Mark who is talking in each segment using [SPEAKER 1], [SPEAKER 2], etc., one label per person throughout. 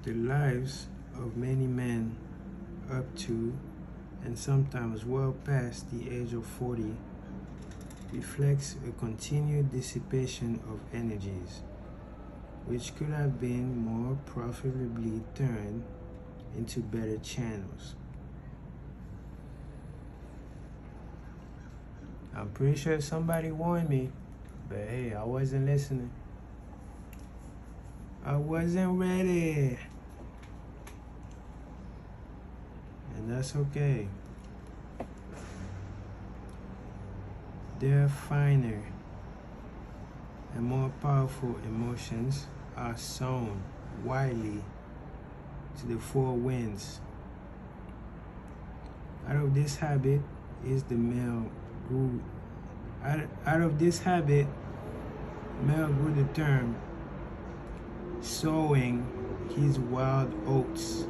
[SPEAKER 1] The lives of many men up to and sometimes well past the age of 40 reflects a continued dissipation of energies, which could have been more profitably turned into better channels. I'm pretty sure somebody warned me, but hey, I wasn't listening. I wasn't ready. And that's okay. Their finer and more powerful emotions are sown widely to the four winds. Out of this habit is the male grew. Out of this habit, male grew the term sowing his wild oats.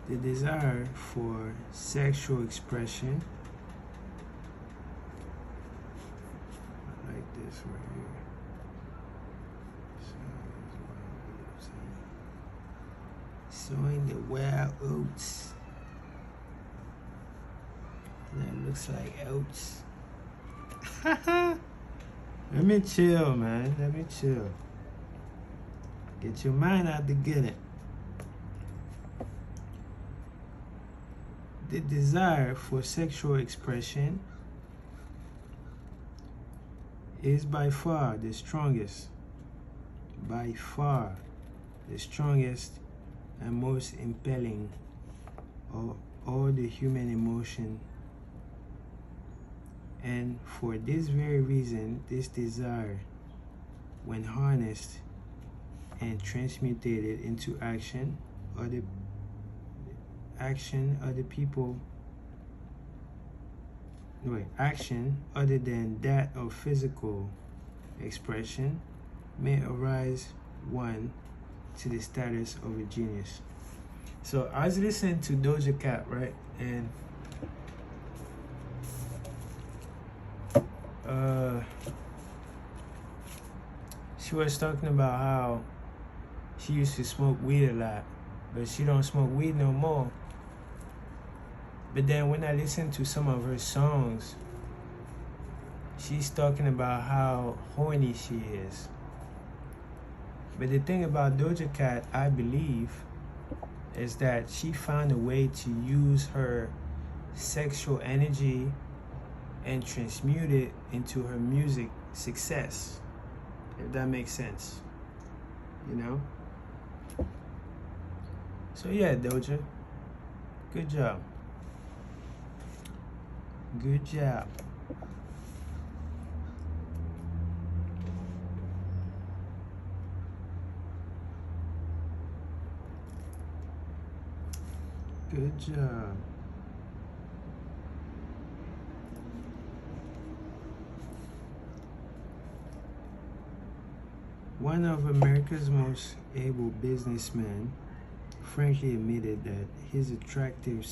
[SPEAKER 1] The desire for sexual expression, I like this right here. Sowing the wild oats. That looks like oats. Let me chill, man. Let me chill. Get your mind out to get it. The desire for sexual expression is by far the strongest and most impelling of all the human emotion. And for this very reason, this desire, when harnessed and transmutated into action, other action other than that of physical expression, may arise one to the status of a genius. So I was listening to Doja Cat, right? And she was talking about how she used to smoke weed a lot, but she don't smoke weed no more. But then when I listen to some of her songs, she's talking about how horny she is. But the thing about Doja Cat, I believe, is that she found a way to use her sexual energy and transmute it into her music success, if that makes sense, you know? So yeah, Doja, good job. Good job. Good job. One of America's most able businessmen frankly admitted that his attractive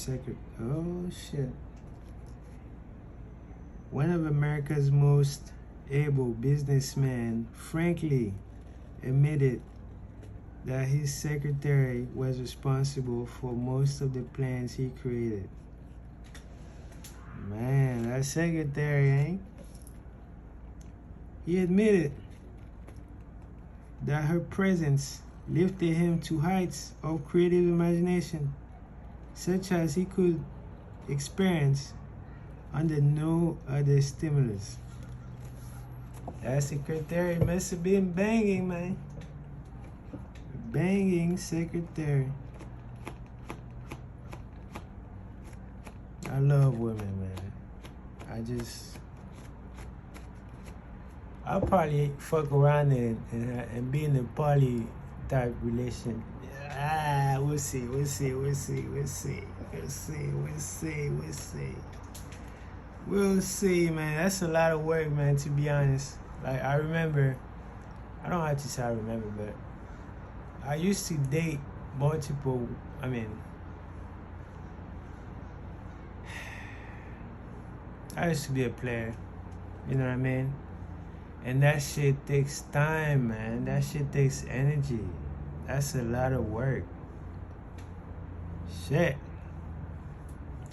[SPEAKER 1] One of America's most able businessmen frankly admitted that his secretary was responsible for most of the plans he created. Man, that secretary, ain't? He admitted that her presence lifted him to heights of creative imagination, such as he could experience under no other stimulus. That secretary must have been banging, man. Banging secretary. I love women, man. I'll probably fuck around and be in a poly type relation. We'll see. We'll see, man. That's a lot of work, man, to be honest. Like, I remember, I don't have to say I remember, but I used to date multiple, I used to be a player. You know what I mean? And that shit takes time, man. That shit takes energy. That's a lot of work. Shit.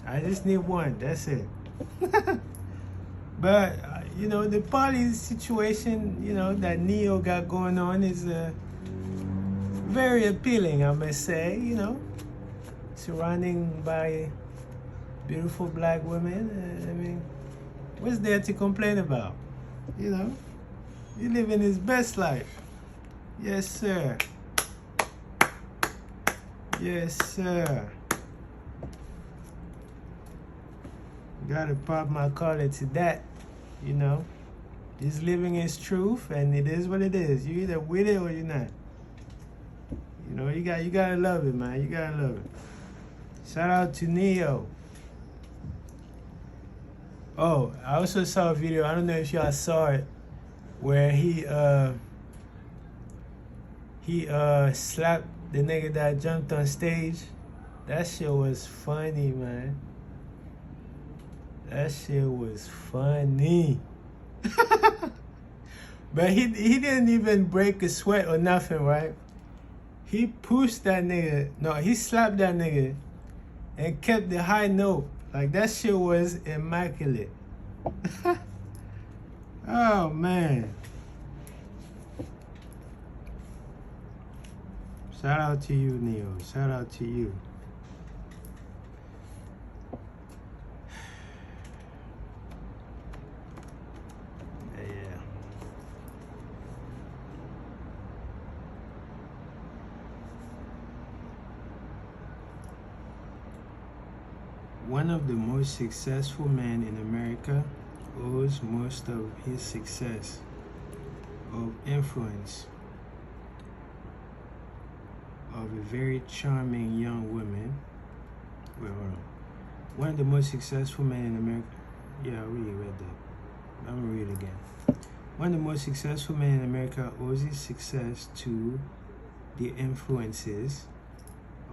[SPEAKER 1] I just need one. That's it. But, you know, the poly situation, you know, that Neo got going on is very appealing, I must say, you know. Surrounding by beautiful black women. I mean, what's there to complain about? You know? He living his best life. Yes, sir. Yes, sir. Gotta pop my collar to that, you know. He's living his truth, and it is what it is. You either with it or you're not. You know, you gotta love it, man. You gotta love it. Shout out to Neo. Oh, I also saw a video. I don't know if y'all saw it, where he slapped the nigga that jumped on stage. That shit was funny, man. That shit was funny. But he didn't even break a sweat or nothing, right? He pushed that nigga. No, he slapped that nigga and kept the high note. Like, that shit was immaculate. Oh, man. Shout out to you, Neo. Shout out to you. Yeah. One of the most successful men in America owes most of his success of influence of a very charming young woman. Wait, hold on. One of the most successful men in America. Yeah, I already read that. I'm gonna read it again. One of the most successful men in America owes his success to the influences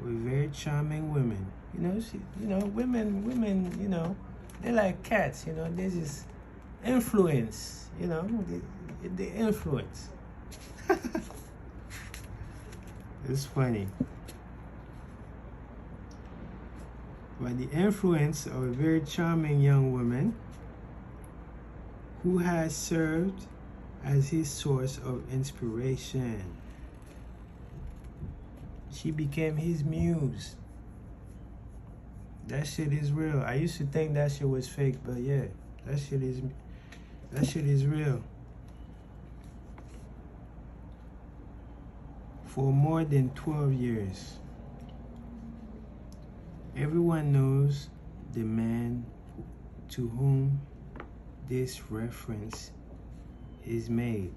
[SPEAKER 1] of a very charming woman. You know, women, you know, they're like cats. You know, they just influence. You know, they influence. It's funny. By the influence of a very charming young woman who has served as his source of inspiration. She became his muse. That shit is real. I used to think that shit was fake, but yeah, that shit is real. For more than 12 years, everyone knows the man to whom this reference is made,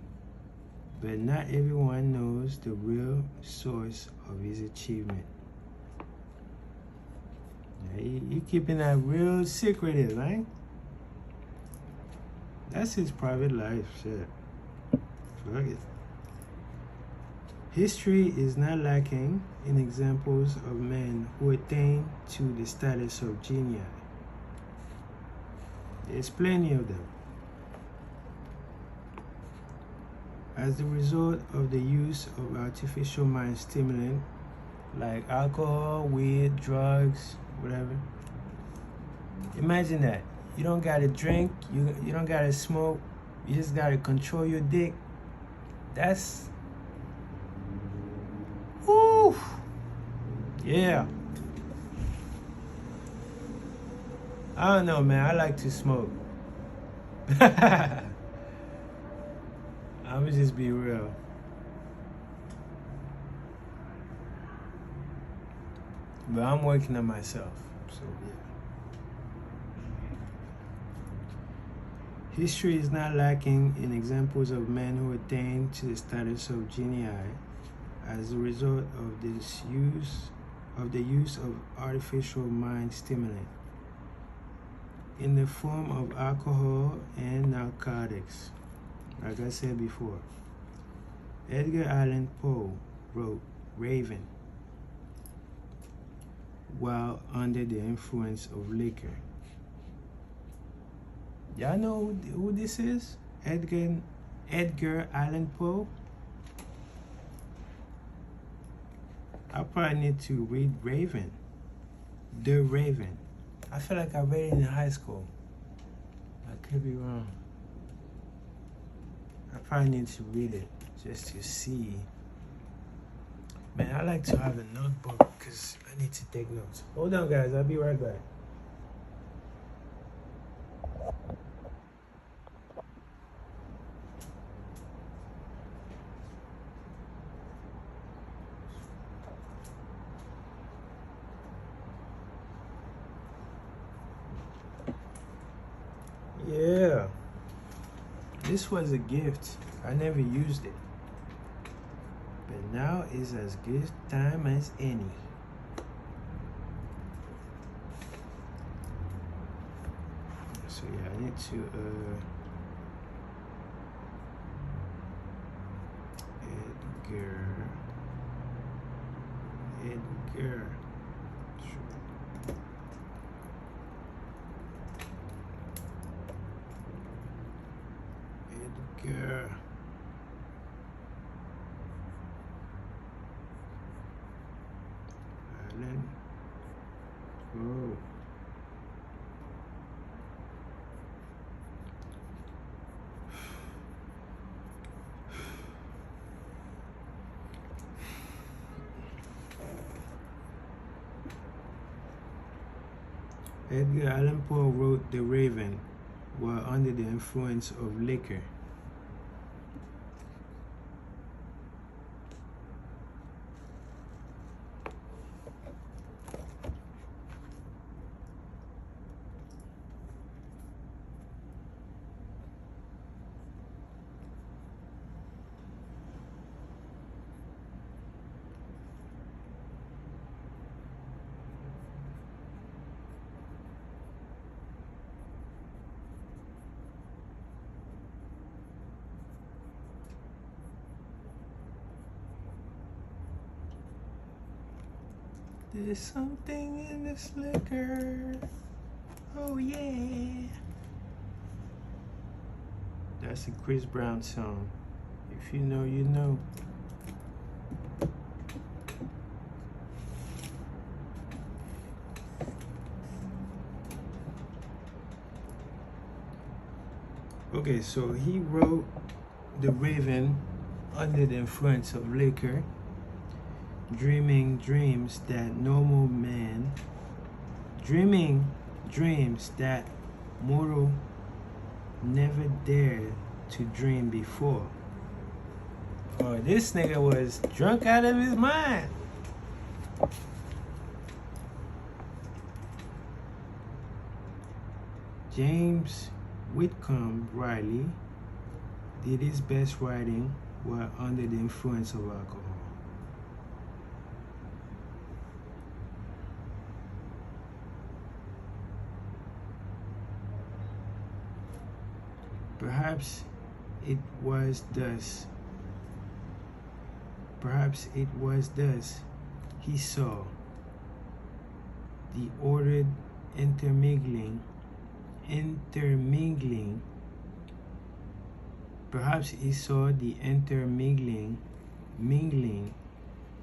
[SPEAKER 1] but not everyone knows the real source of his achievement. He keeping that real secretive, right? That's his private life, shit. Fuck it. History is not lacking in examples of men who attain to the status of genii. There's plenty of them. As a result of the use of artificial mind stimulant like alcohol, weed, drugs, whatever. Imagine that. You don't gotta drink, you don't gotta smoke, you just gotta control your dick. That's... Woo! Yeah. I don't know, man. I like to smoke. I'ma just be real. But I'm working on myself, so yeah. History is not lacking in examples of men who attain to the status of genii as a result of the use of artificial mind stimulant in the form of alcohol and narcotics. Like I said before, Edgar Allan Poe wrote Raven while under the influence of liquor. Y'all know who this is? Edgar Allan Poe. I probably need to read Raven. The Raven. I feel like I read it in high school. I could be wrong. I probably need to read it just to see. Man, I like to have a notebook because I need to take notes. Hold on, guys. I'll be right back. Yeah. This was a gift. I never used it. But now is as good time as any. So yeah, I need to Edgar. Allan Poe. Edgar Allan Poe wrote The Raven while under the influence of liquor. There's something in this liquor. Oh yeah. That's a Chris Brown song. If you know, you know. Okay, so he wrote The Raven under the influence of liquor, dreaming dreams that mortal never dared to dream before. Oh, this nigga was drunk out of his mind. James Whitcomb Riley did his best writing while under the influence of alcohol. Perhaps it was thus he saw the ordered intermingling. Perhaps he saw the mingling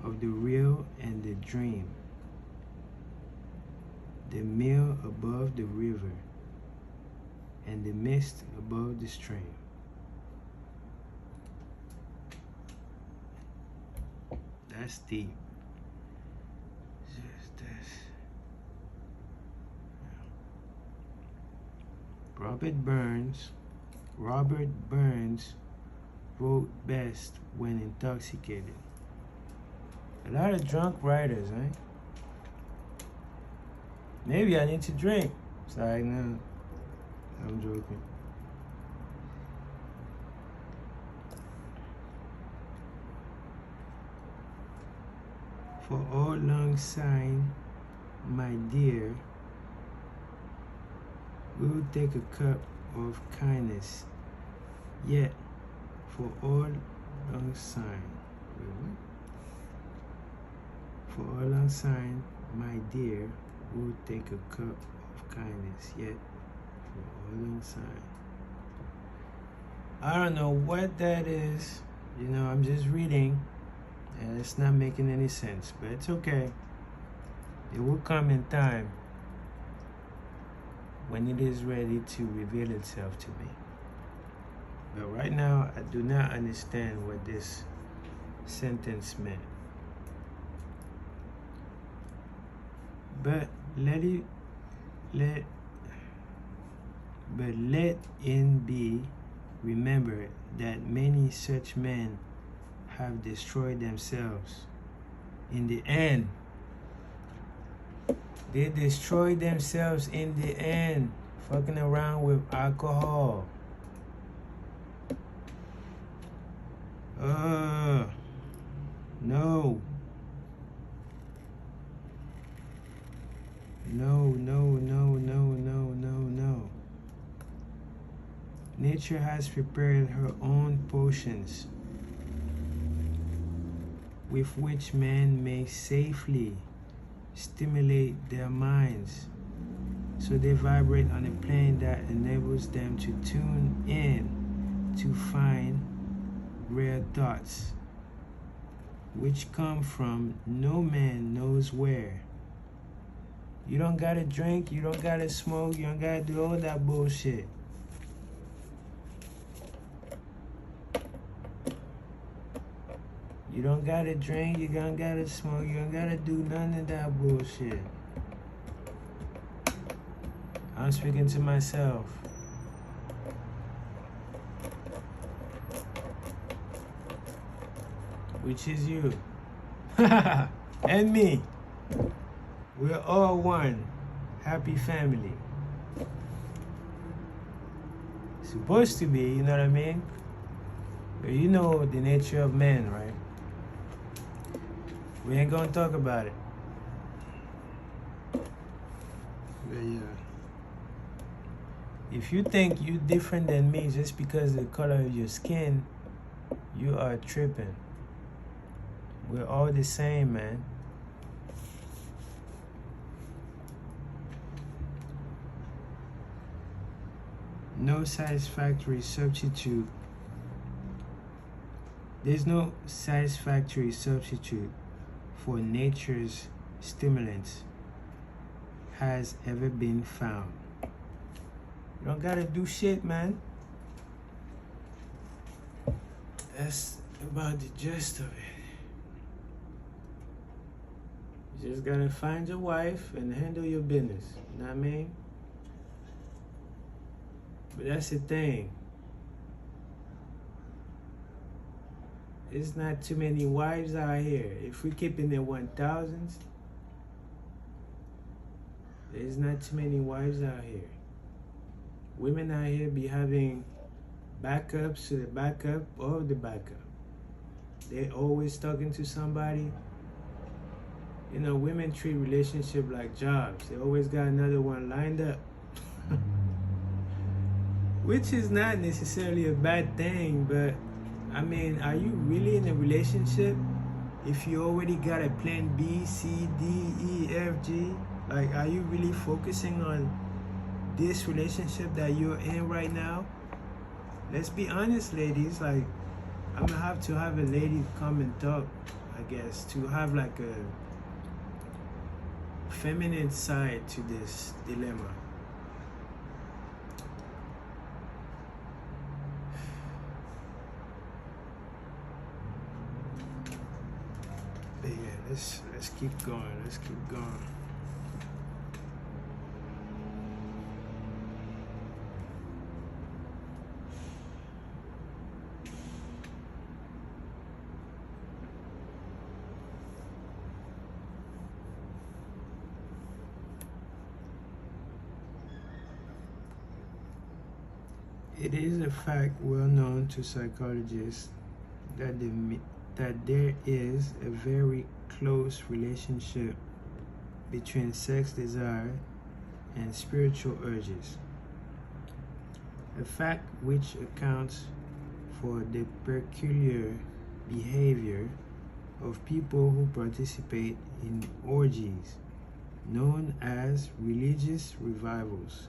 [SPEAKER 1] of the real and the dream, the mill above the river, and the mist above the stream. That's deep. Just this. Robert Burns wrote best when intoxicated. A lot of drunk writers, eh? Maybe I need to drink. Sorry, no. I'm joking. For all long sign, my dear, we will take a cup of kindness. Yet, for all long sign, for all long sign, my dear, we will take a cup of kindness. Yet, alongside. I don't know what that is. You know, I'm just reading, and it's not making any sense, but it's okay. It will come in time when it is ready to reveal itself to me. But right now, I do not understand what this sentence meant. But let it be remembered that many such men have destroyed themselves. In the end, they destroyed themselves in the end, fucking around with alcohol. No. No. Nature has prepared her own potions with which man may safely stimulate their minds so they vibrate on a plane that enables them to tune in to find rare thoughts which come from no man knows where. You don't gotta drink, you don't gotta smoke, you don't gotta do all that bullshit. You don't gotta drink, you don't gotta smoke, you don't gotta do none of that bullshit. I'm speaking to myself. Which is you. And me. We're all one. Happy family. Supposed to be, you know what I mean? But you know the nature of man, right? We ain't gonna talk about it. But yeah. If you think you're different than me just because of the color of your skin, you are tripping. We're all the same, man. No satisfactory substitute. There's no satisfactory substitute for nature's stimulants has ever been found. You don't gotta do shit, man. That's about the gist of it. You just gotta find your wife and handle your business. You know what I mean? But that's the thing. There's not too many wives out here. If we keep in the 1000s, there's not too many wives out here. Women out here be having backups to the backup of the backup. They always talking to somebody. You know, women treat relationship like jobs. They always got another one lined up. Which is not necessarily a bad thing, but I mean, are you really in a relationship if you already got a plan B, C, D, E, F, G? Like, are you really focusing on this relationship that you're in right now? Let's be honest, ladies. Like, I'm gonna have to have a lady come and talk, I guess, to have like a feminine side to this dilemma. But yeah, let's keep going. Let's keep going. It is a fact well known to psychologists that there is a very close relationship between sex desire and spiritual urges. A fact which accounts for the peculiar behavior of people who participate in orgies known as religious revivals.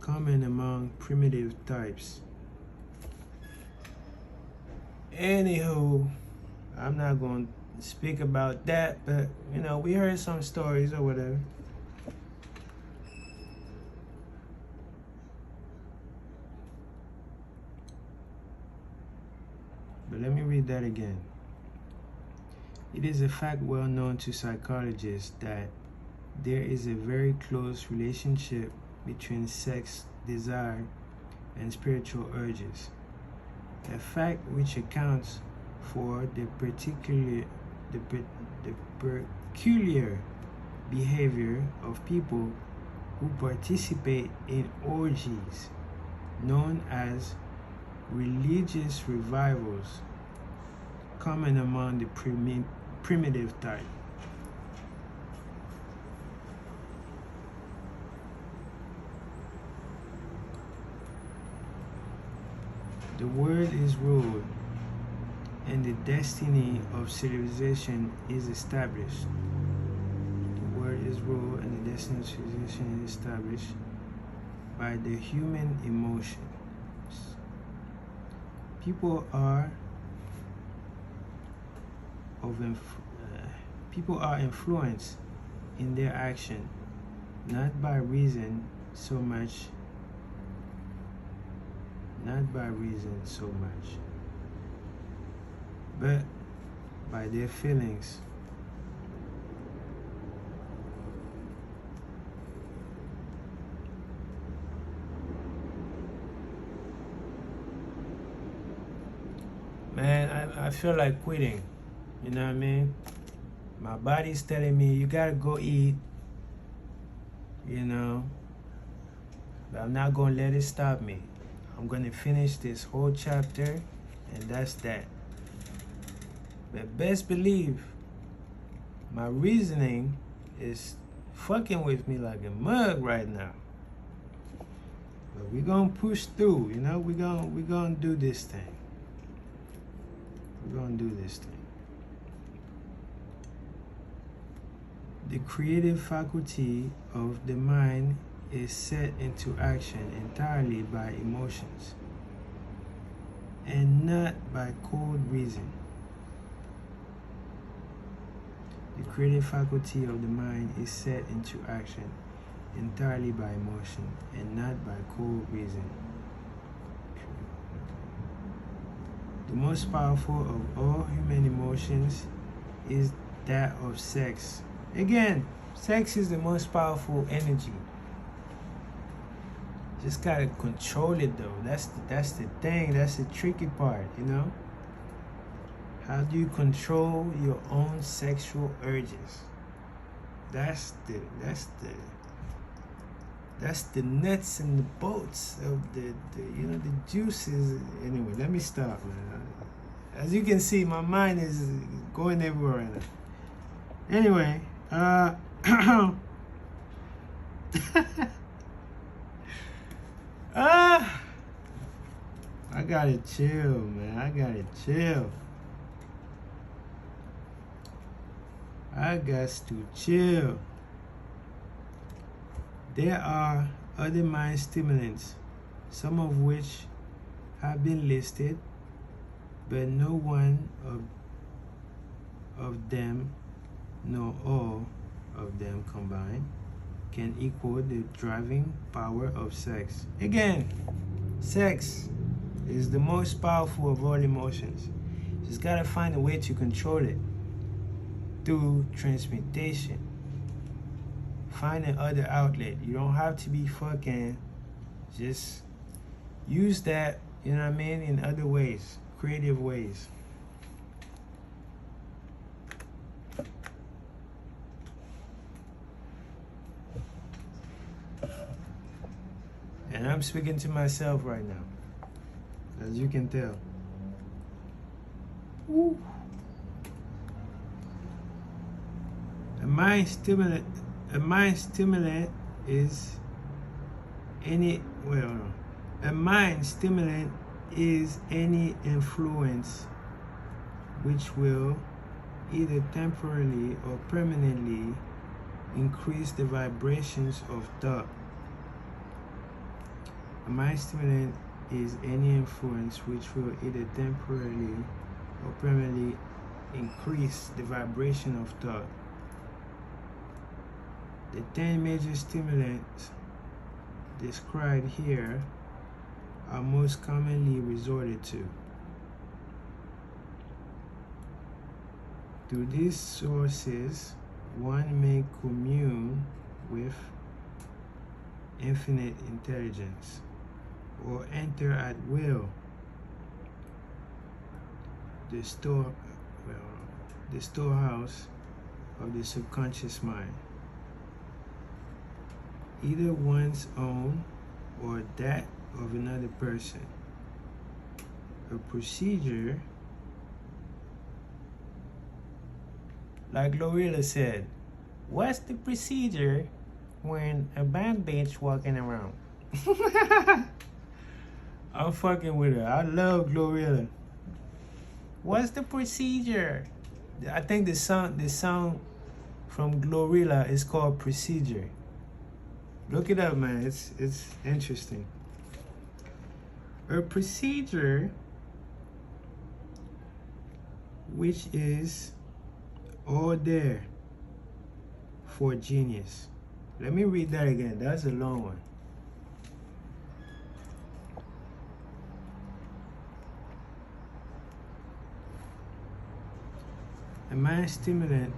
[SPEAKER 1] common among primitive types. Anywho, I'm not going to speak about that, but we heard some stories or whatever. But let me read that again. It is a fact well known to psychologists that there is a very close relationship between sex desire and spiritual urges, a fact which accounts for the peculiar behavior of people who participate in orgies known as religious revivals, common among the primitive type. The world is ruled, and the destiny of civilization is established. The world is ruled, and the destiny of civilization is established by the human emotions. People are influenced in their action not by reason so much, but by their feelings. Man, I feel like quitting. You know what I mean? My body's telling me you gotta go eat. But I'm not gonna let it stop me. I'm gonna finish this whole chapter, and that's that. But best believe my reasoning is fucking with me like a mug right now. But we're gonna push through, we're gonna do this thing. We're gonna do this thing. The creative faculty of the mind is set into action entirely by emotions and not by cold reason. The creative faculty of the mind is set into action entirely by emotion and not by cold reason. The most powerful of all human emotions is that of sex. Again, sex is the most powerful energy. Just gotta control it though. That's the thing. That's the tricky part, How do you control your own sexual urges? That's the nuts and the bolts of the juices. Anyway, let me stop, man. As you can see, my mind is going everywhere right now. Anyway, I gotta chill, man. I gotta chill. I got to chill. There are other mind stimulants, some of which have been listed, but no one of them, nor all of them combined, can equal the driving power of sex. Again, sex is the most powerful of all emotions. Just gotta find a way to control it through transmutation. Find another outlet. You don't have to be fucking. Just use that, in other ways, creative ways. And I'm speaking to myself right now, as you can tell. Woo. A mind stimulant is any influence which will either temporarily or permanently increase the vibrations of thought. A mind stimulant is any influence which will either temporarily or permanently increase the vibration of thought. The 10 major stimulants described here are most commonly resorted to. Through these sources, one may commune with infinite intelligence or enter at will the storehouse of the subconscious mind, either one's own or that of another person. A procedure, like Glorilla said, what's the procedure when a bad bitch walking around? I'm fucking with her. I love Glorilla. What's the procedure? I think the song from Glorilla is called Procedure. Look it up, man. It's interesting. A procedure, which is all there for genius. Let me read that again. That's a long one. A mind stimulant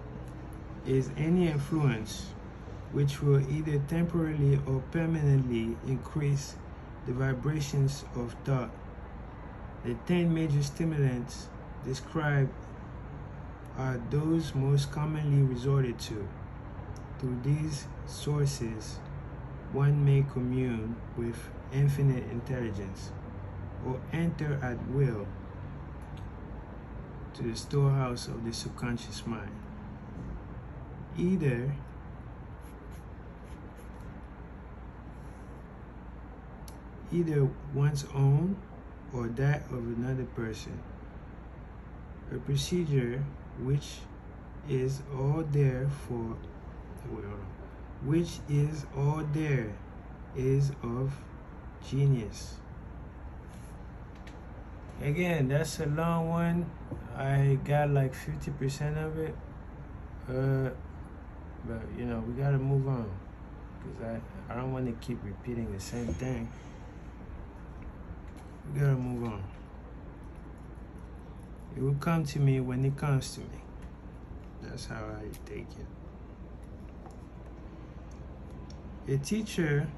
[SPEAKER 1] is any influence which will either temporarily or permanently increase the vibrations of thought. The 10 major stimulants described are those most commonly resorted to. Through these sources, one may commune with infinite intelligence or enter at will to the storehouse of the subconscious mind, either one's own or that of another person. A procedure which is all there is of genius. Again, that's a long one. I got like 50% of it. But you know, we gotta move on, because I don't want to keep repeating the same thing. We gotta move on. It will come to me when it comes to me. That's how I take it. A teacher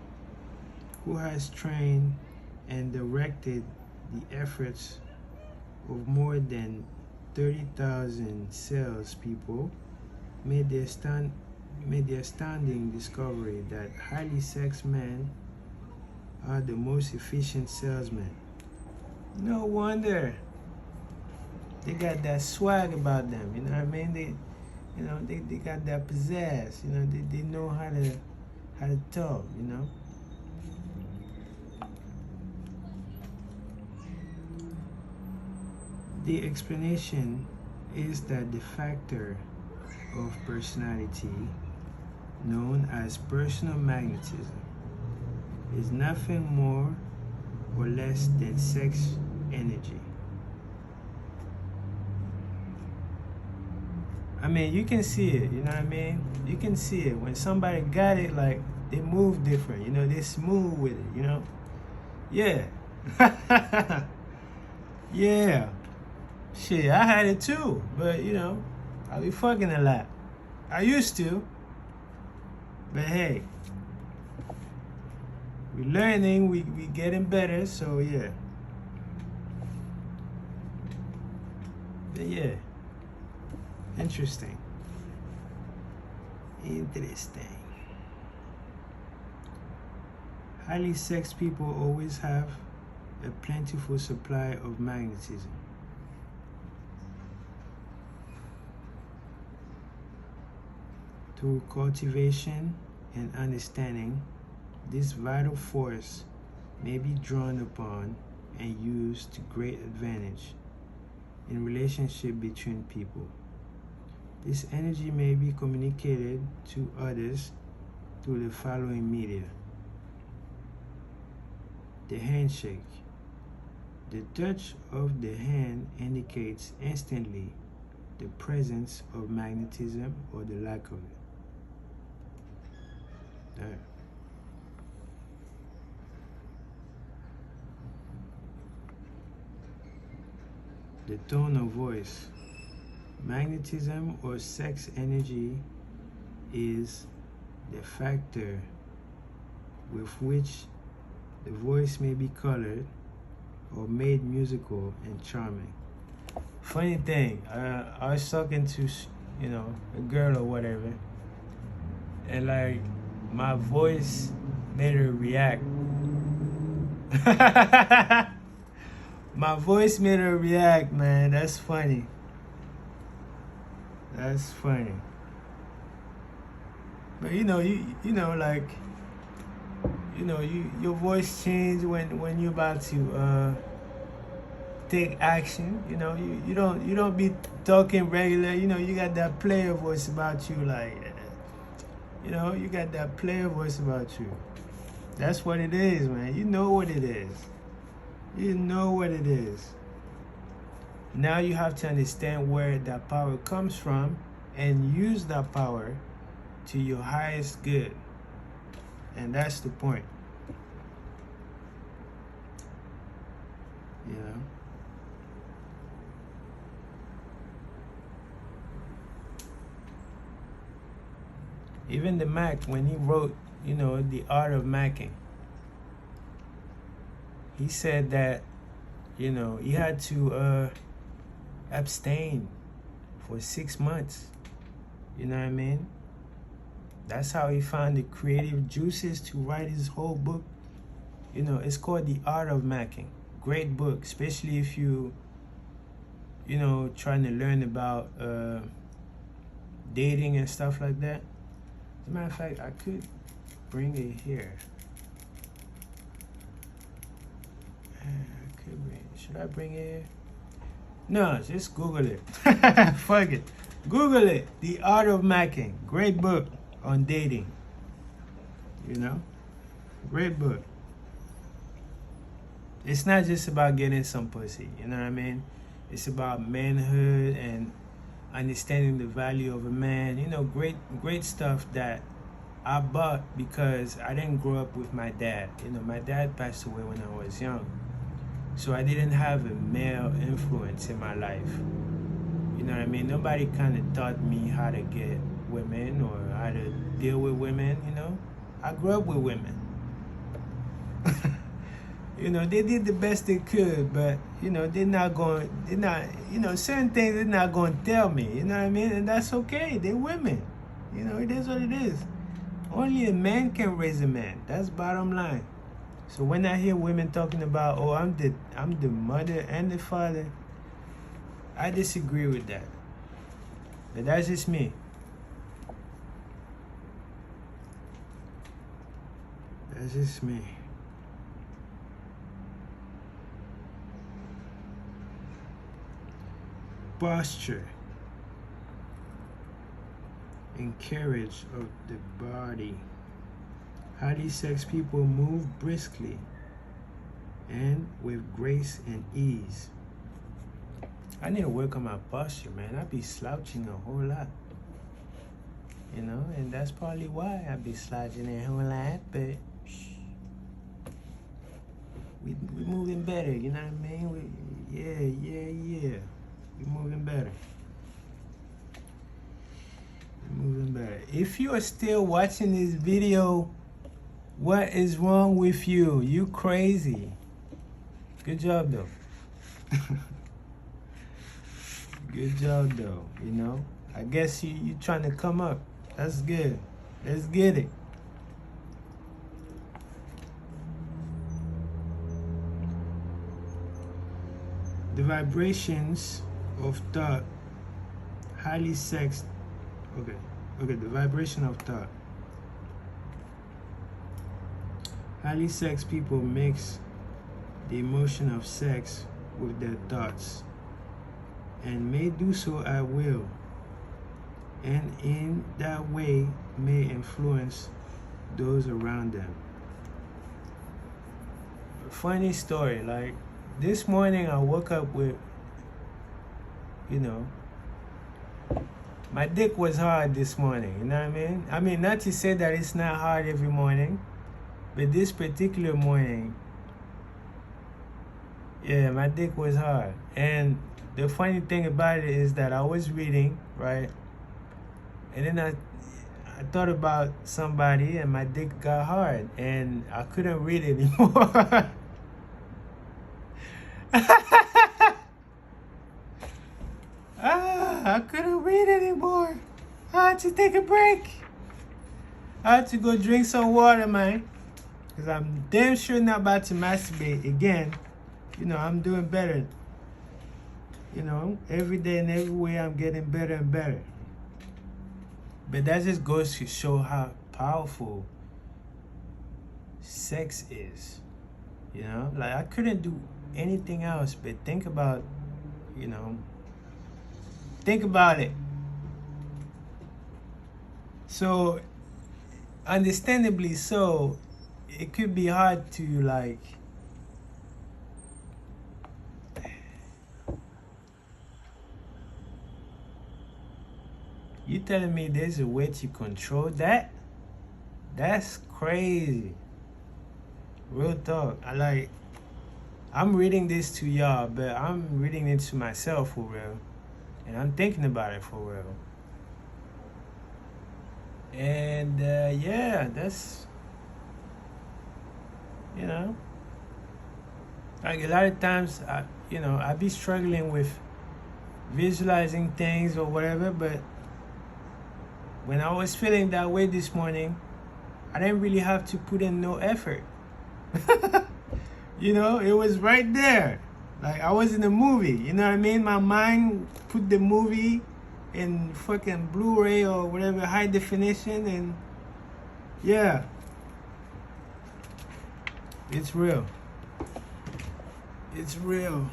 [SPEAKER 1] who has trained and directed the efforts of more than 30,000 salespeople made the astounding discovery that highly sexed men are the most efficient salesmen. No wonder. They got that swag about them, you know what I mean? They got that pizzazz, you know, they know how to talk, you know? The explanation is that the factor of personality, known as personal magnetism, is nothing more or less than sex energy. I mean, you can see it, you know what I mean? You can see it. When somebody got it, like, they move different, you know, they smooth with it, you know? Yeah. Yeah. Shit, I had it too, but you know, I be fucking a lot. I used to. But hey, we learning, we getting better, so yeah. But yeah. Interesting. Highly sexed people always have a plentiful supply of magnetism. Through cultivation and understanding, this vital force may be drawn upon and used to great advantage in relationship between people. This energy may be communicated to others through the following media: The handshake. The touch of the hand indicates instantly the presence of magnetism or the lack of it. There. The tone of voice. Magnetism or sex energy is the factor with which the voice may be colored or made musical and charming. Funny thing, I was talking to, a girl or whatever, and like my voice made her react. My voice made her react, man. That's funny. That's funny. But your voice change when you're about to take action. You don't be talking regular. You got that player voice about you, like, you got that player voice about you. That's what it is, man. You know what it is. You know what it is. Now you have to understand where that power comes from and use that power to your highest good. And that's the point. Even the Mac, when he wrote, The Art of Macking, he said that, he had to abstain for 6 months. You know what I mean? That's how he found the creative juices to write his whole book. It's called The Art of Macking. Great book, especially if you, trying to learn about dating and stuff like that. As a matter of fact, I could bring it here. Should I bring it here? No, just Google it. Fuck it. Google it. The Art of Macking. Great book on dating. Great book. It's not just about getting some pussy. You know what I mean? It's about manhood and understanding the value of a man. Great stuff that I bought because I didn't grow up with my dad. My dad passed away when I was young. So I didn't have a male influence in my life. You know what I mean? Nobody kind of taught me how to get women or how to deal with women, I grew up with women. They did the best they could, but, certain things they're not going to tell me, you know what I mean? And that's okay. They're women. It is what it is. Only a man can raise a man. That's bottom line. So when I hear women talking about, oh, I'm the mother and the father, I disagree with that. But that's just me. That's just me. Posture and carriage of the body. Highly sexed people move briskly and with grace and ease. I need to work on my posture, man. I be slouching a whole lot. And that's probably why I be slouching a whole lot, but we moving better, you know what I mean? Yeah. We moving better. Moving better. If you are still watching this video, what is wrong with you? You crazy. Good job though. Good job though, I guess you trying to come up. That's good. Let's get it. The vibrations of thought, highly sexed. Okay, the vibration of thought. Highly sexed people mix the emotion of sex with their thoughts and may do so at will, and in that way may influence those around them. funny story. Like this morning, I woke up with, you know, my dick was hard this morning. You know what I mean? I mean, not to say that it's not hard every morning, but this particular morning, yeah, my dick was hard. And the funny thing about it is that I was reading, right? And then I thought about somebody and my dick got hard and I couldn't read anymore. I couldn't read anymore. I had to take a break. I had to go drink some water, man. Because I'm damn sure not about to masturbate again. You know, I'm doing better. You know, every day and every way I'm getting better and better. But that just goes to show how powerful sex is. You know, like I couldn't do anything else but think about, you know, think about it. So, understandably so, it could be hard to like, you telling me there's a way to control that? That's crazy. Real talk. I'm reading this to y'all, but I'm reading it to myself for real. And I'm thinking about it for real. And yeah, that's, you know, like a lot of times, I be struggling with visualizing things or whatever, but when I was feeling that way this morning, I didn't really have to put in no effort. You know, it was right there. Like I was in a movie, you know what I mean? My mind put the movie in fucking Blu-ray or whatever, high definition, and yeah. It's real. It's real.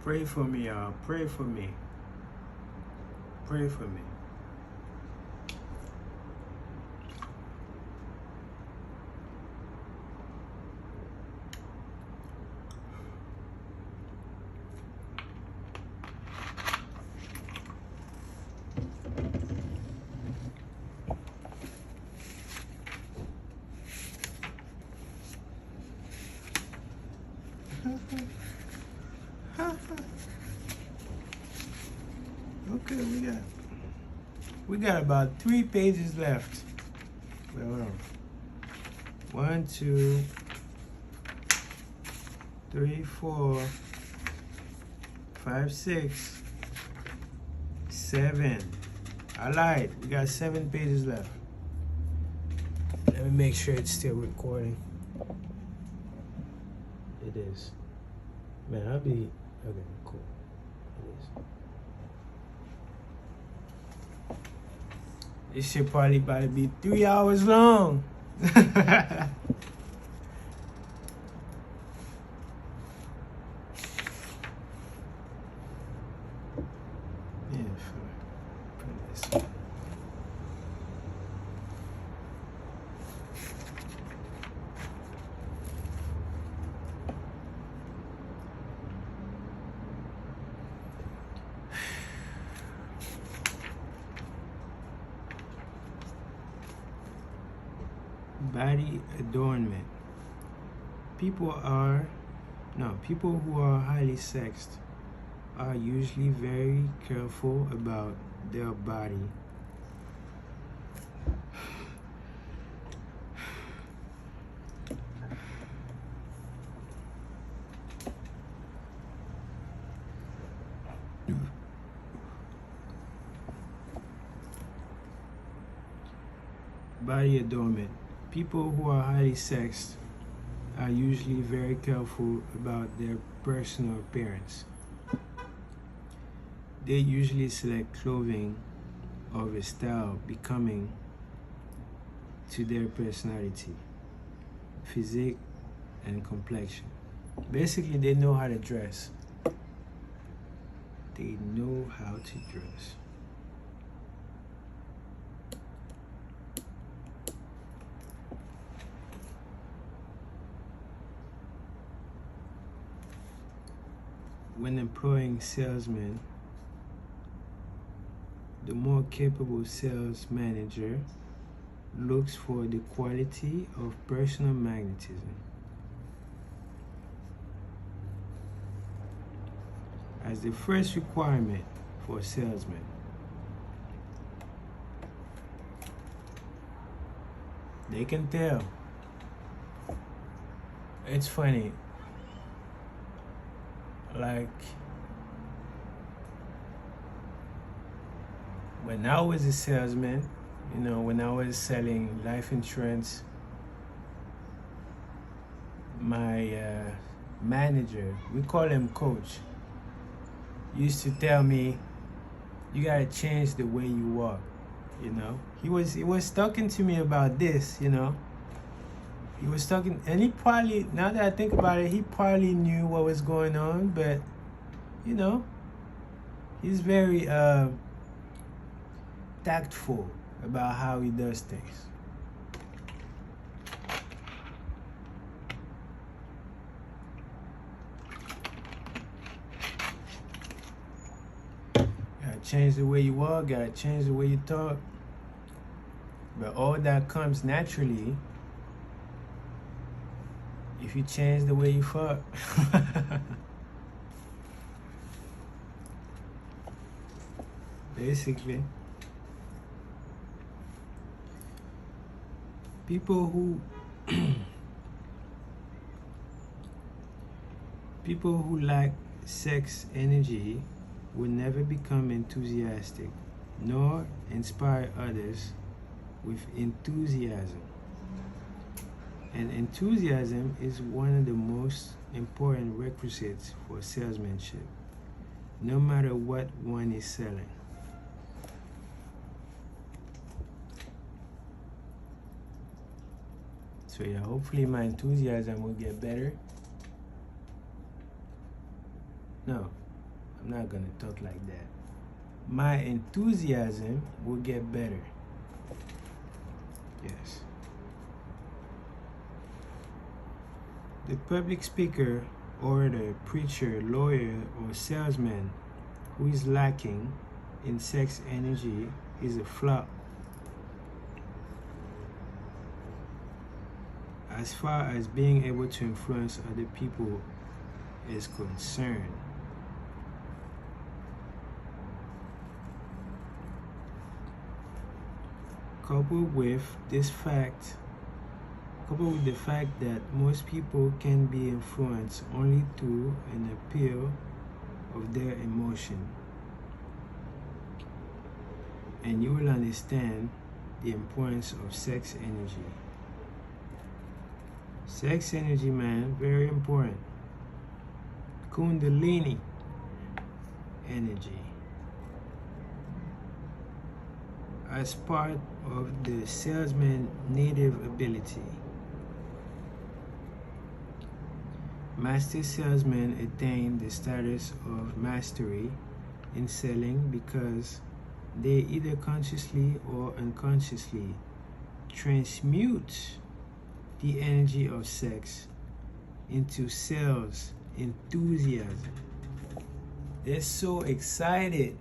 [SPEAKER 1] Pray for me, y'all. Pray for me. Pray for me. Okay, we got about 3 pages left. Wait, hold on. 1, 2, 3, 4, 5, 6, 7. I lied. We got 7 pages left. Let me make sure it's still recording. It is. Man, I'll be okay. Cool. It is. This shit probably about to be 3 hours long. Yeah, for this. Body adornment. People who are highly sexed are usually very careful about their body. Body adornment. People who are highly sexed are usually very careful about their personal appearance. They usually select clothing of a style becoming to their personality, physique, and complexion. Basically, they know how to dress. they know how to dress. When employing salesmen, the more capable sales manager looks for the quality of personal magnetism as the first requirement for a salesman. They can tell. It's funny. Like, when I was a salesman, when I was selling life insurance, my manager, we call him coach, used to tell me, you gotta change the way you walk. He was talking to me about this. He was talking, and he probably, now that I think about it, he probably knew what was going on, but he's very tactful about how he does things. Gotta change the way you walk, gotta change the way you talk. But all that comes naturally if you change the way you fuck. Basically. People who lack sex energy will never become enthusiastic nor inspire others with enthusiasm. And enthusiasm is one of the most important requisites for salesmanship, no matter what one is selling. So yeah, hopefully my enthusiasm will get better. No, I'm not gonna talk like that. My enthusiasm will get better. Yes. The public speaker, orator, preacher, lawyer, or salesman who is lacking in sex energy is a flop. As far as being able to influence other people is concerned. Coupled with the fact that most people can be influenced only through an appeal of their emotion, and you will understand the importance of sex energy. Sex energy, man, very important. Kundalini energy. As part of the salesman's native ability. Master salesmen attain the status of mastery in selling because they either consciously or unconsciously transmute the energy of sex into sales enthusiasm. They're so excited.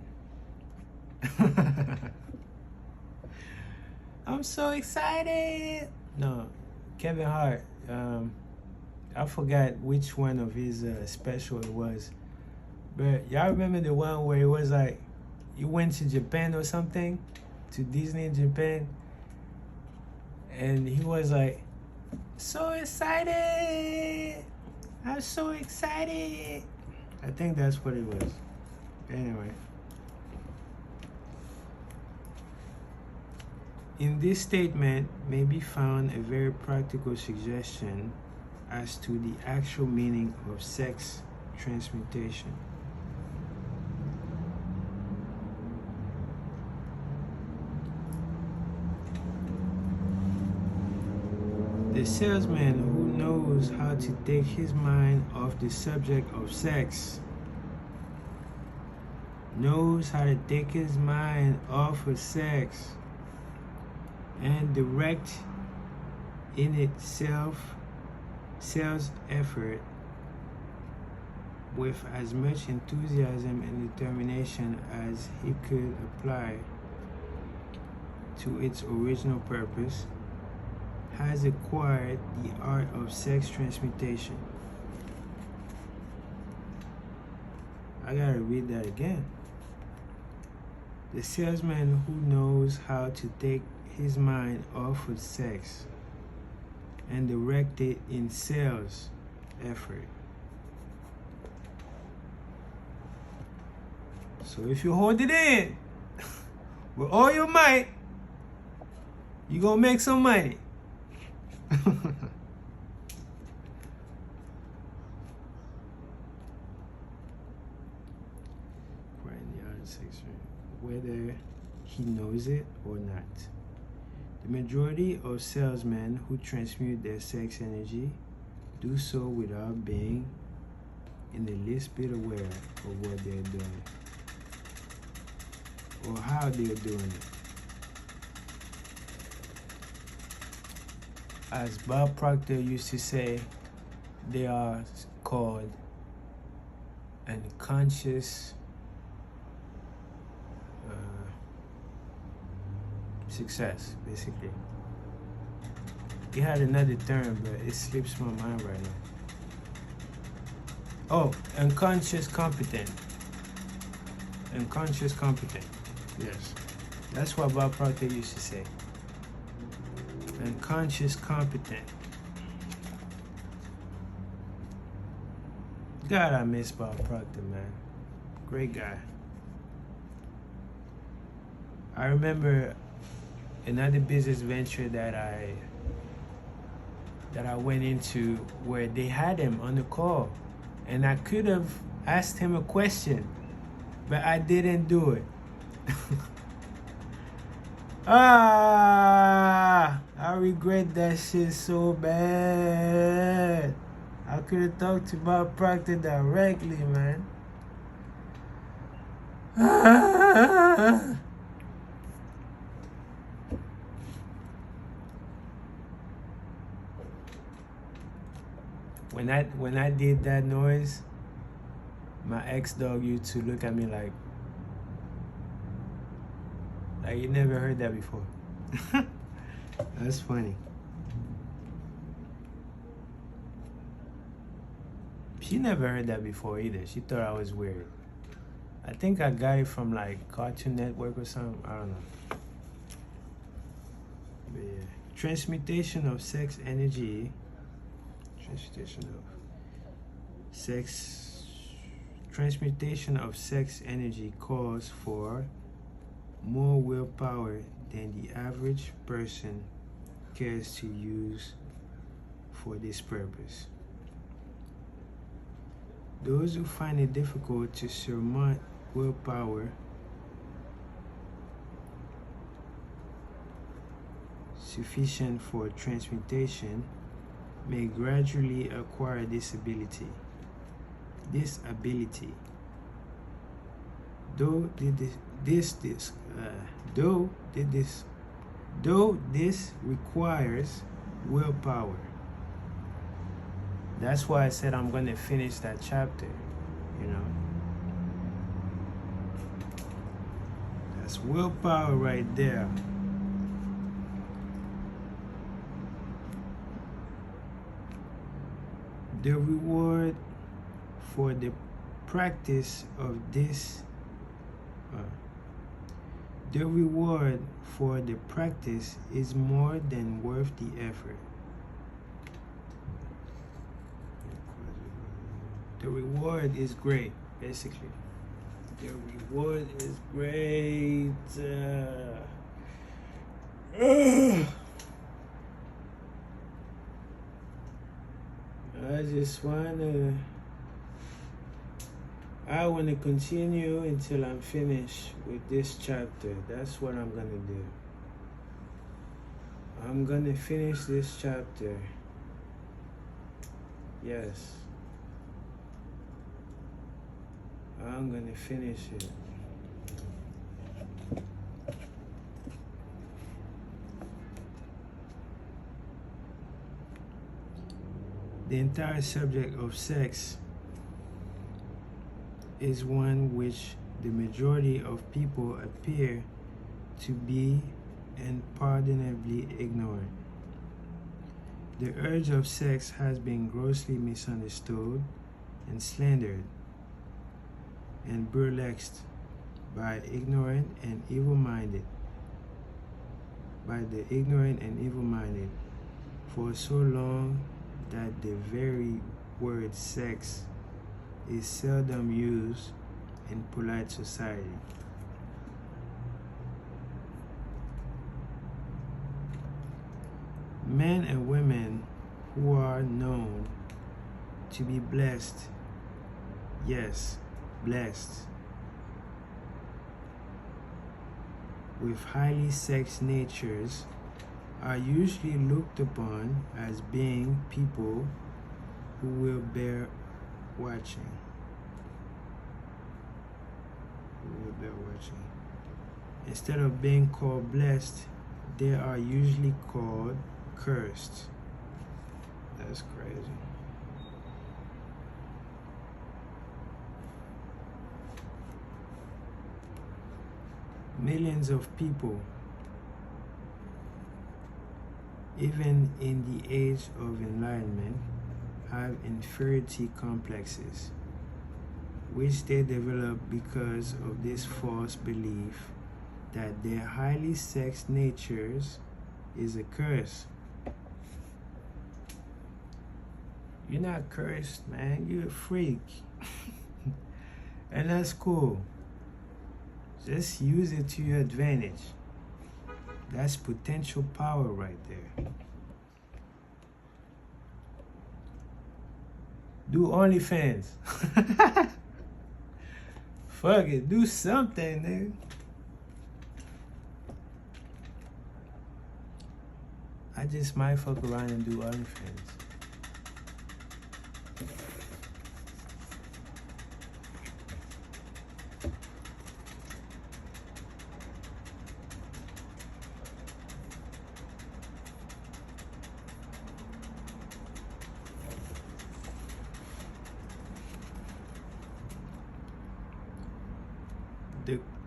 [SPEAKER 1] I'm so excited. No, Kevin Hart. I forgot which one of his special it was, but y'all remember the one where it was like, you went to Japan or something, to Disney in Japan, and he was like, so excited. I'm so excited. I think that's what it was. Anyway. In this statement may be found a very practical suggestion as to the actual meaning of sex transmutation. The salesman who knows how to take his mind off the subject of sex knows how to take his mind off of sex and direct in itself sales effort with as much enthusiasm and determination as he could apply to its original purpose, has acquired the art of sex transmutation. I gotta read that again. The salesman who knows how to take his mind off of sex and direct it in sales effort. So if you hold it in with all your might, you're gonna make some money. Whether he knows it or not. The majority of salesmen who transmute their sex energy do so without being in the least bit aware of what they're doing or how they're doing it. As Bob Proctor used to say, they are called unconscious success, basically. He had another term, but it slips my mind right now. Oh, unconscious competent. Unconscious competent. Yes. That's what Bob Proctor used to say. Unconscious competent. God, I miss Bob Proctor, man. Great guy. I remember another business venture that I went into where they had him on the call, and I could have asked him a question, but I didn't do it. I regret that shit so bad. I could have talked to Bob Proctor directly, man. When I did that noise, my ex-dog used to look at me like you never heard that before. That's funny. She never heard that before either. She thought I was weird. I think I got it from like Cartoon Network or something. I don't know. But yeah. Transmutation of sex energy. Transmutation of sex energy calls for more willpower than the average person cares to use for this purpose. Those who find it difficult to surmount willpower sufficient for transmutation may gradually acquire this ability. Though this requires willpower. That's why I said I'm going to finish that chapter, you know. That's willpower right there. The reward for the practice of this is more than worth the effort. The reward is great, basically. The reward is great. I want to continue until I'm finished with this chapter. That's what I'm going to do. I'm going to finish this chapter. Yes. I'm going to finish it. The entire subject of sex is one which the majority of people appear to be unpardonably ignorant. The urge of sex has been grossly misunderstood and slandered and burlesqued by the ignorant and evil-minded for so long that the very word sex is seldom used in polite society. Men and women who are known to be blessed, yes, blessed, with highly sex natures are usually looked upon as being people who will bear watching. Instead of being called blessed, they are usually called cursed. That's crazy. Millions of people, even in the age of enlightenment, have inferiority complexes, which they develop because of this false belief that their highly sex natures is a curse. You're not cursed, man. You're a freak. And that's cool. Just use it to your advantage. That's potential power right there. Do OnlyFans. Fuck it, do something, nigga. I just might fuck around and do OnlyFans.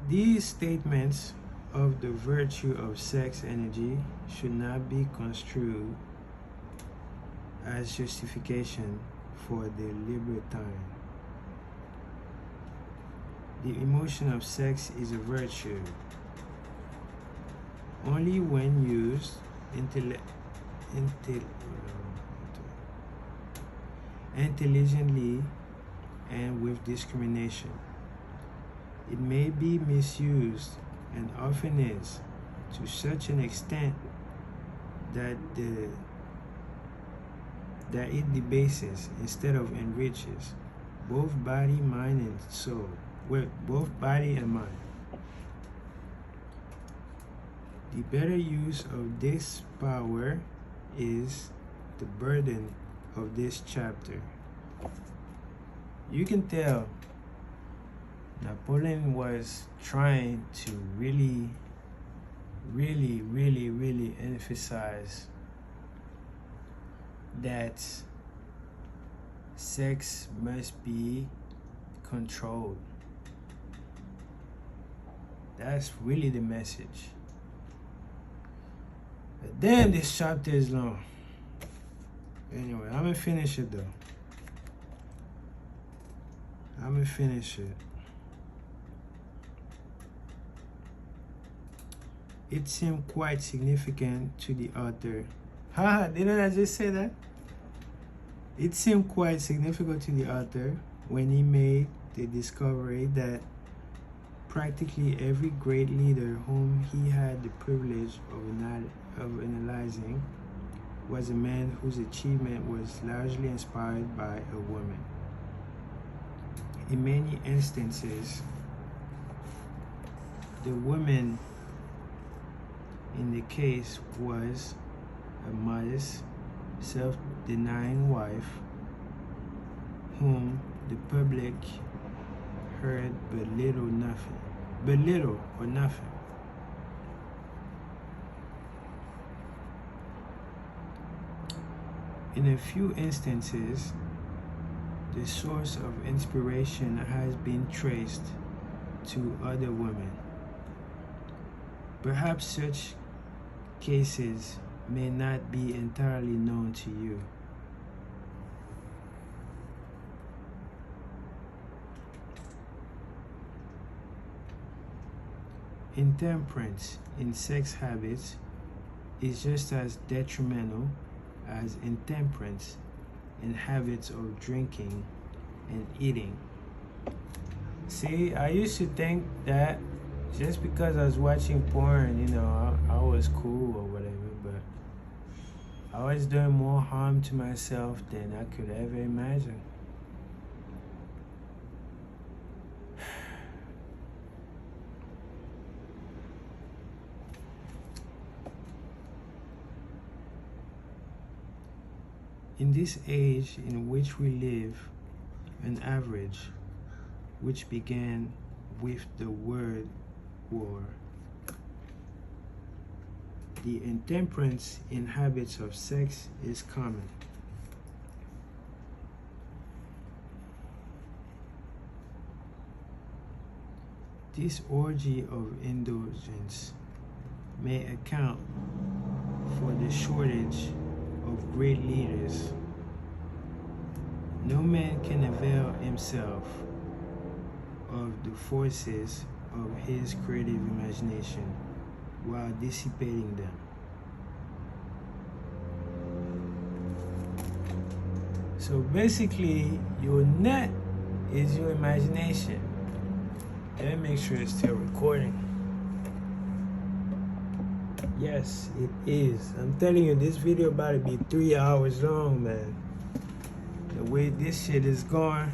[SPEAKER 1] These statements of the virtue of sex energy should not be construed as justification for the libertine. The emotion of sex is a virtue only when used intelligently and with discrimination. It may be misused, and often is, to such an extent that it debases instead of enriches both body, mind, and soul, with both body and mind. The better use of this power is the burden of this chapter. You can tell Napoleon was trying to really emphasize that sex must be controlled. That's really the message. But damn, this chapter is long. Anyway, I'm gonna finish it though. I'm gonna finish it. It seemed quite significant to the author. Haha, didn't I just say that? It seemed quite significant to the author when he made the discovery that practically every great leader whom he had the privilege of analyzing was a man whose achievement was largely inspired by a woman. In many instances, the woman in the case was a modest, self-denying wife whom the public heard but little or nothing. In a few instances, the source of inspiration has been traced to other women. Perhaps such cases may not be entirely known to you. Intemperance in sex habits is just as detrimental as intemperance in habits of drinking and eating. See, I used to think that just because I was watching porn, you know, I was cool or whatever, but I was doing more harm to myself than I could ever imagine. In this age in which we live, an average, which began with the word war, the intemperance in habits of sex is common. This orgy of indulgence may account for the shortage of great leaders. No man can avail himself of the forces of his creative imagination while dissipating them. So basically, your net is your imagination. Let me make sure it's still recording. Yes, it is. I'm telling you, this video about to be 3 hours long, man. The way this shit is going.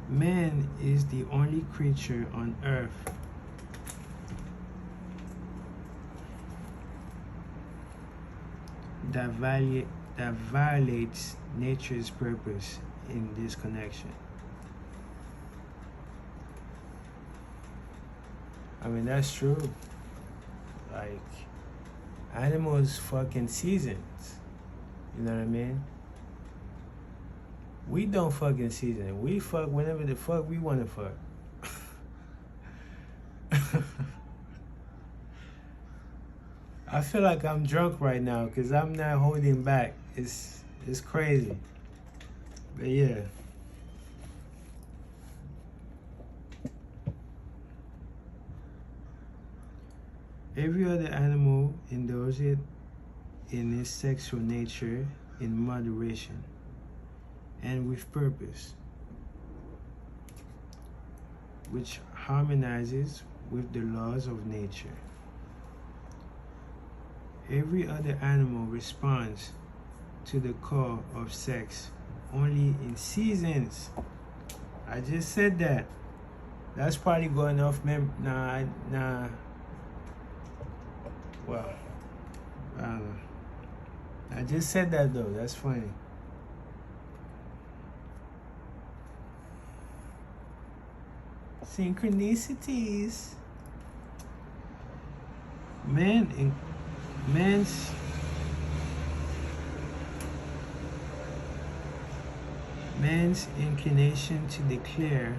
[SPEAKER 1] Man is the only creature on earth that violates nature's purpose in this connection. I mean, that's true. Like, animals fucking seasons. You know what I mean? We don't fucking season. We fuck whenever the fuck we want to fuck. I feel like I'm drunk right now because I'm not holding back. It's crazy. But yeah. Every other animal indulges in its sexual nature in moderation and with purpose, which harmonizes with the laws of nature. Every other animal responds to the call of sex only in seasons. I just said that. That's probably going off nah. Well, I don't know. I just said that though. That's funny. Synchronicities. Man's inclination to declare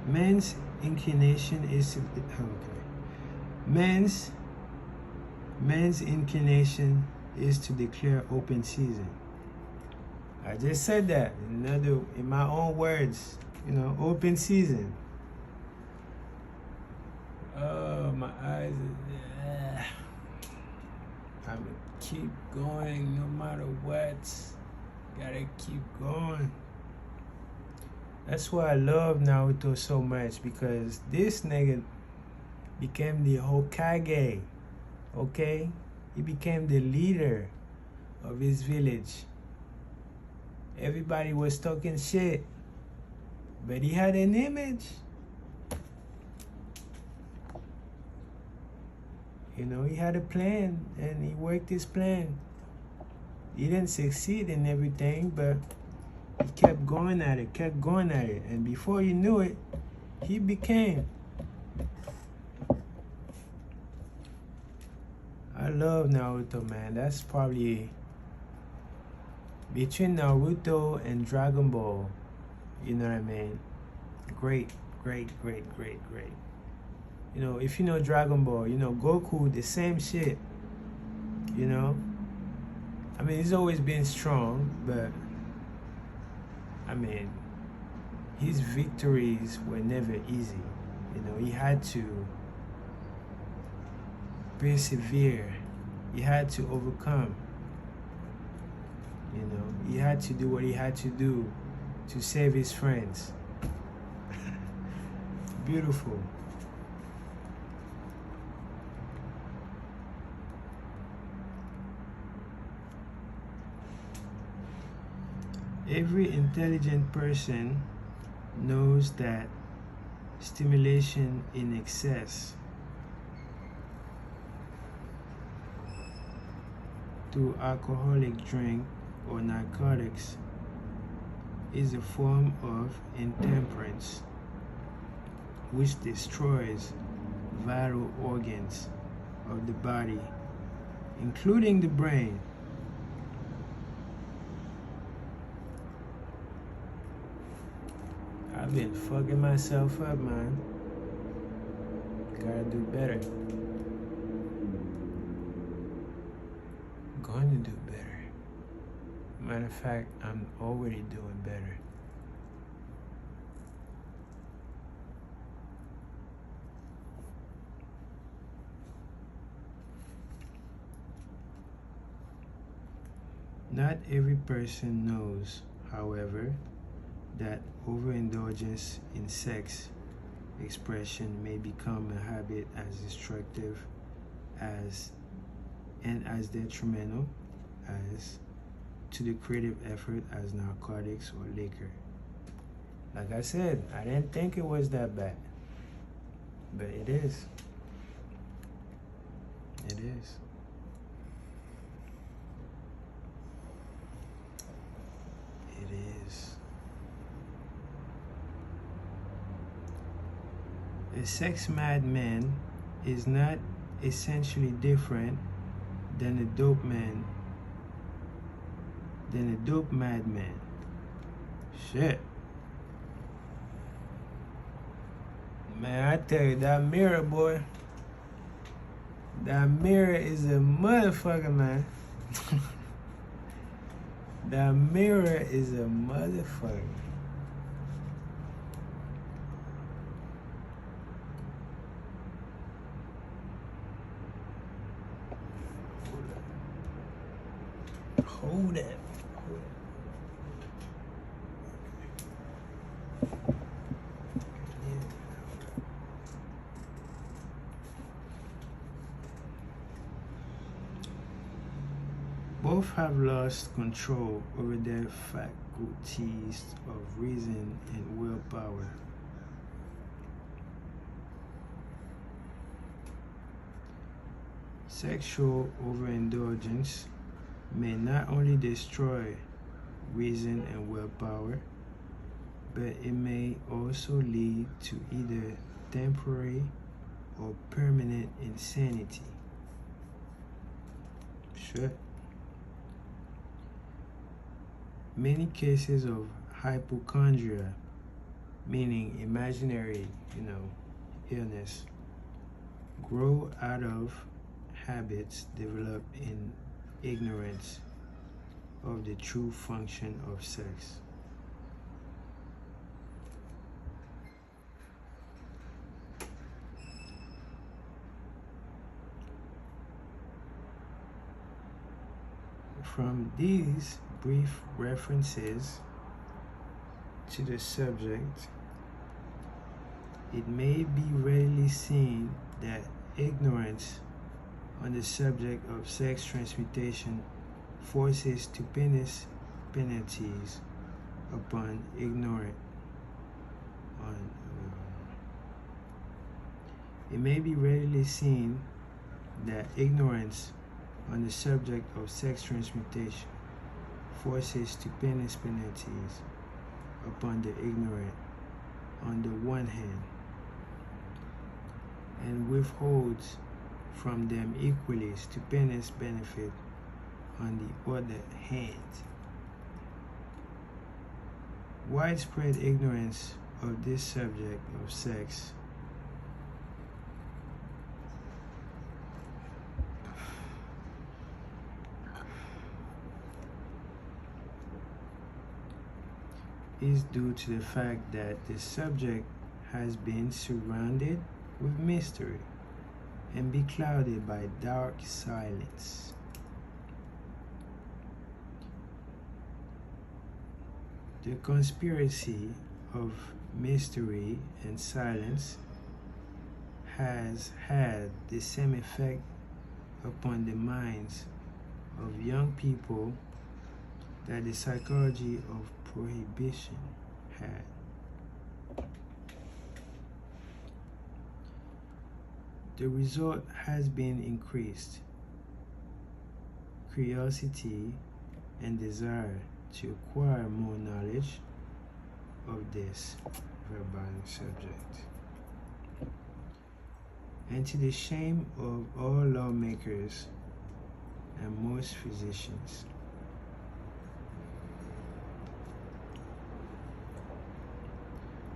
[SPEAKER 1] man's inclination is to man's inclination is to declare open season. I just said that in my own words, you know, open season. Oh, my eyes are I'm gonna keep going no matter what. Gotta keep going. That's why I love Naruto so much, because this nigga became the Hokage, okay? He became the leader of his village. Everybody was talking shit, but he had an image. You know, he had a plan, and he worked his plan. He didn't succeed in everything, but He kept going at it, kept going at it, and before you knew it, he became. I love Naruto, man. That's probably between Naruto and Dragon Ball, you know what I mean? Great, great, great, great, great. You know, if you know Dragon Ball, you know, Goku, the same shit, you know? I mean, he's always been strong, but, I mean, his victories were never easy. You know, he had to persevere. He had to overcome. You know, he had to do what he had to do to save his friends. Beautiful. Every intelligent person knows that stimulation in excess through alcoholic drink or narcotics is a form of intemperance which destroys vital organs of the body, including the brain. I've been fucking myself up, man. Gotta do better. Going to do better. Matter of fact, I'm already doing better. Not every person knows, however, that overindulgence in sex expression may become a habit as destructive as and as detrimental as to the creative effort as narcotics or liquor. Like I said, I didn't think it was that bad, but it is. It is. It is. A sex madman is not essentially different than a dope madman. Shit. Man, I tell you, that mirror, boy. That mirror is a motherfucker, man. That mirror is a motherfucker. Hold that. Both have lost control over their faculties of reason and willpower. Sexual overindulgence may not only destroy reason and willpower, but it may also lead to either temporary or permanent insanity. Sure. Many cases of hypochondria, meaning imaginary, illness, grow out of habits developed in ignorance of the true function of sex. From these brief references to the subject, it may be readily seen that ignorance on the subject of sex transmutation forces stupendous penalties upon ignorant. It may be readily seen that ignorance on the subject of sex transmutation forces stupendous penalties upon the ignorant on the one hand, and withholds from them equally stupendous benefit on the other hand. Widespread ignorance of this subject of sex is due to the fact that the subject has been surrounded with mystery and beclouded by dark silence. The conspiracy of mystery and silence has had the same effect upon the minds of young people that the psychology of prohibition had. The result has been increased curiosity and desire to acquire more knowledge of this verbal subject, and to the shame of all lawmakers and most physicians.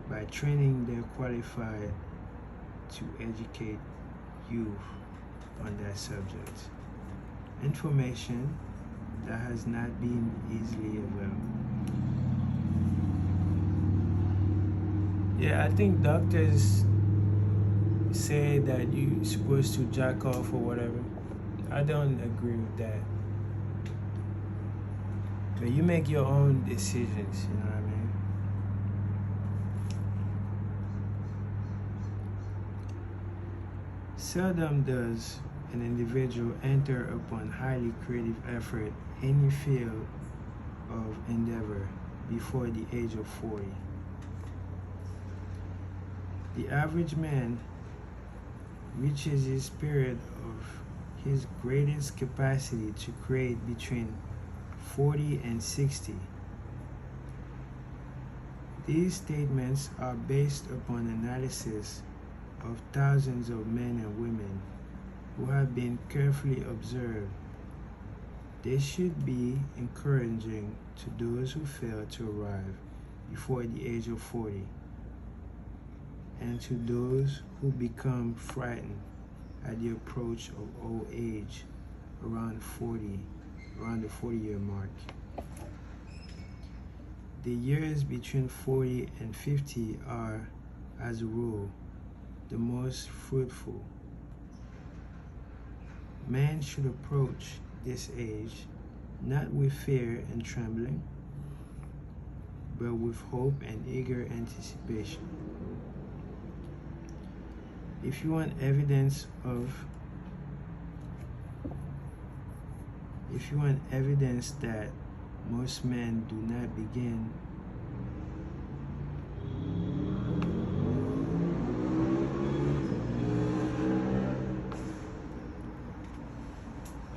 [SPEAKER 1] By training their qualified to educate youth on that subject, information that has not been easily available. Yeah, I think doctors say that you're supposed to jack off or whatever. I don't agree with that. But you make your own decisions, you know what I mean? Seldom does an individual enter upon highly creative effort any field of endeavor before the age of 40. The average man reaches his period of his greatest capacity to create between 40 and 60. These statements are based upon analysis of thousands of men and women who have been carefully observed. They should be encouraging to those who fail to arrive before the age of 40, and to those who become frightened at the approach of old age around the 40-year mark. The years between 40 and 50 are, as a rule, the most fruitful. Man should approach this age not with fear and trembling, but with hope and eager anticipation. If you want evidence that most men do not begin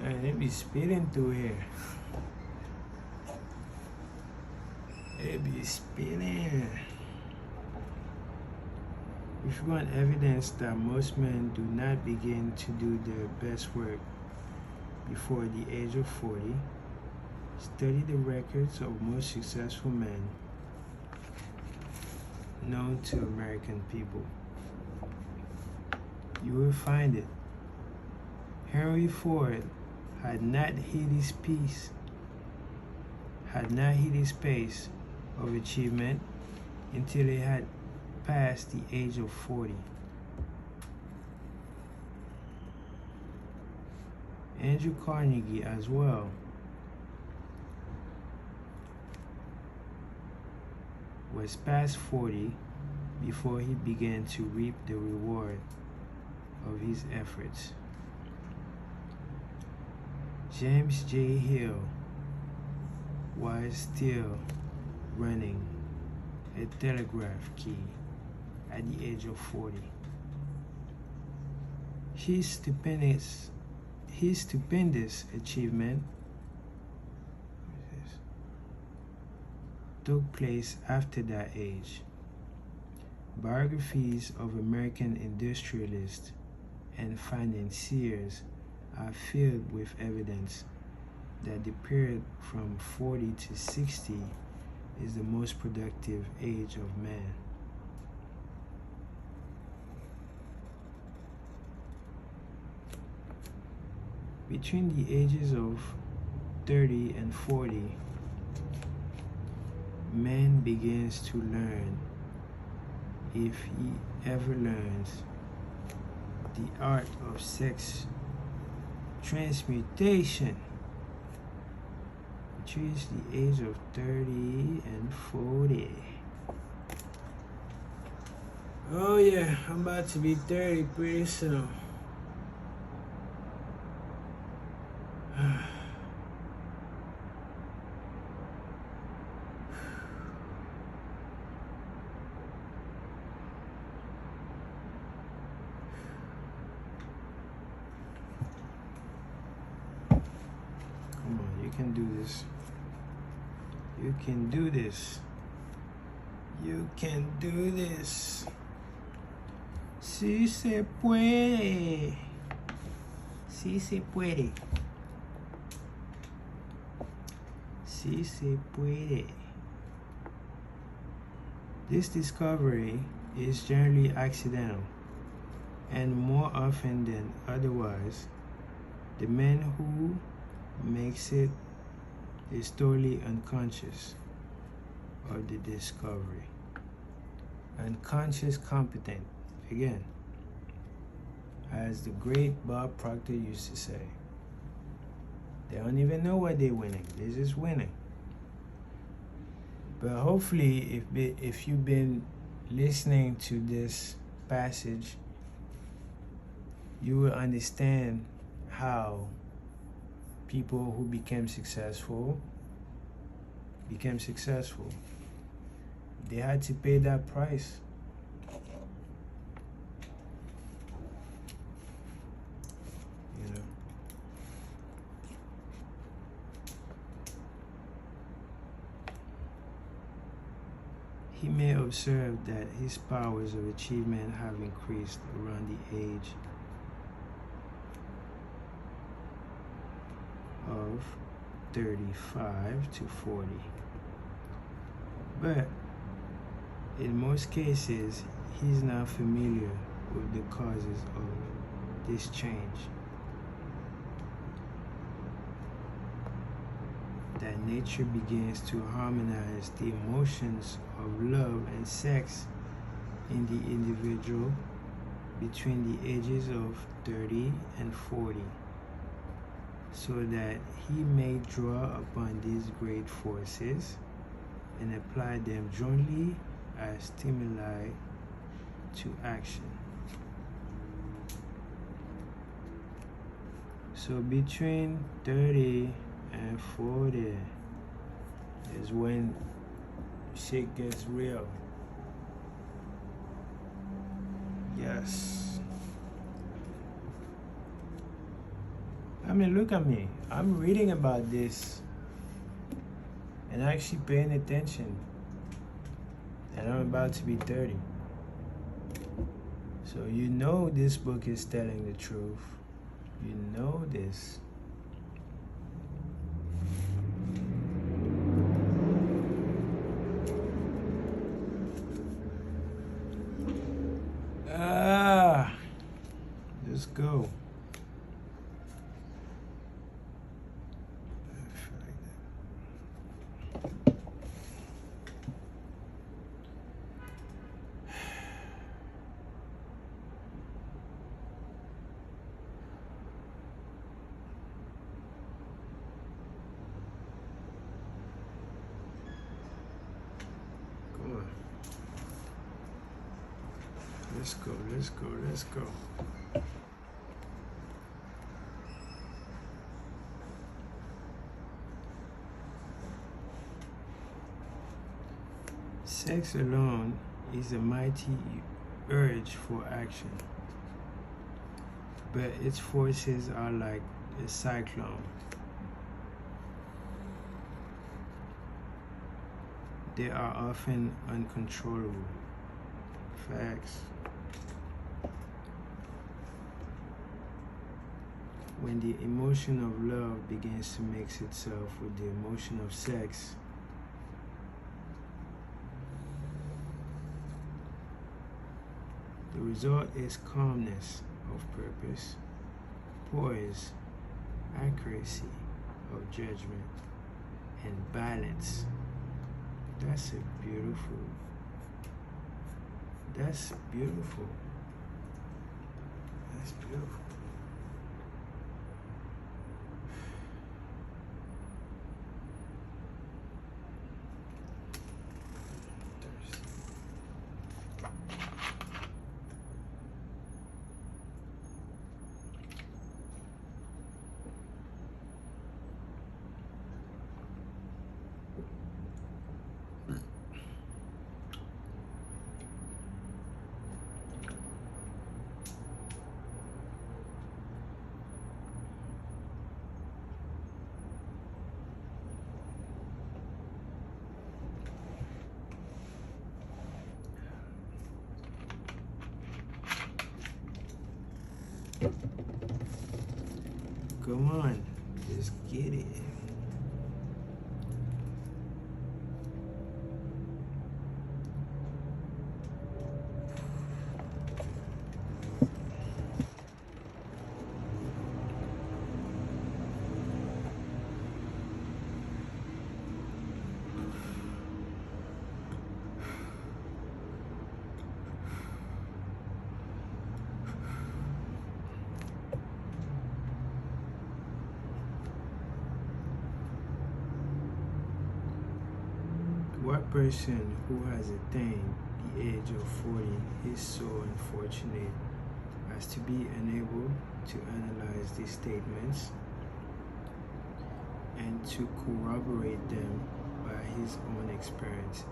[SPEAKER 1] and it be speeding through here. It be speeding. If you want evidence that most men do not begin to do their best work before the age of 40, study the records of most successful men known to American people. You will find it. Henry Ford had not hit his pace of achievement until he had passed the age of 40. Andrew Carnegie as well was past 40 before he began to reap the reward of his efforts. James J. Hill was still running a telegraph key at the age of 40. His stupendous achievement took place after that age. Biographies of American industrialists and financiers are filled with evidence that the period from 40 to 60 is the most productive age of man. Between the ages of 30 and 40, man begins to learn, if he ever learns, the art of sex transmutation, which is the age of 30 and 40. Oh yeah, I'm about to be 30 pretty soon. Come on, you can do this. You can do this. You can do this. Sí se puede. Sí se puede. Sí se puede. This discovery is generally accidental, and more often than otherwise, the man who makes it is totally unconscious of the discovery. Unconscious competent, again, as the great Bob Proctor used to say. They don't even know what they're winning. They're just winning. But hopefully, if you've been listening to this passage, you will understand how people who became successful. They had to pay that price. You know. He may observe that his powers of achievement have increased around the age of 35 to 40. But in most cases, he's not familiar with the causes of this change. That nature begins to harmonize the emotions of love and sex in the individual between the ages of 30 and 40, so that he may draw upon these great forces and apply them jointly as stimuli to action. So between 30 and 40 is when shit gets real. Yes. I mean, look at me. I'm reading about this and actually paying attention. And I'm about to be 30. So you know this book is telling the truth. You know this. Let's go. Let's go. Sex alone is a mighty urge for action, but its forces are like a cyclone. they are often uncontrollable. Facts. When the emotion of love begins to mix itself with the emotion of sex, the result is calmness of purpose, poise, accuracy of judgment, and balance. That's beautiful. That's beautiful. That's beautiful. Come on, let's get it. What person who has attained the age of 40 is so unfortunate as to be unable to analyze these statements and to corroborate them by his own experiences?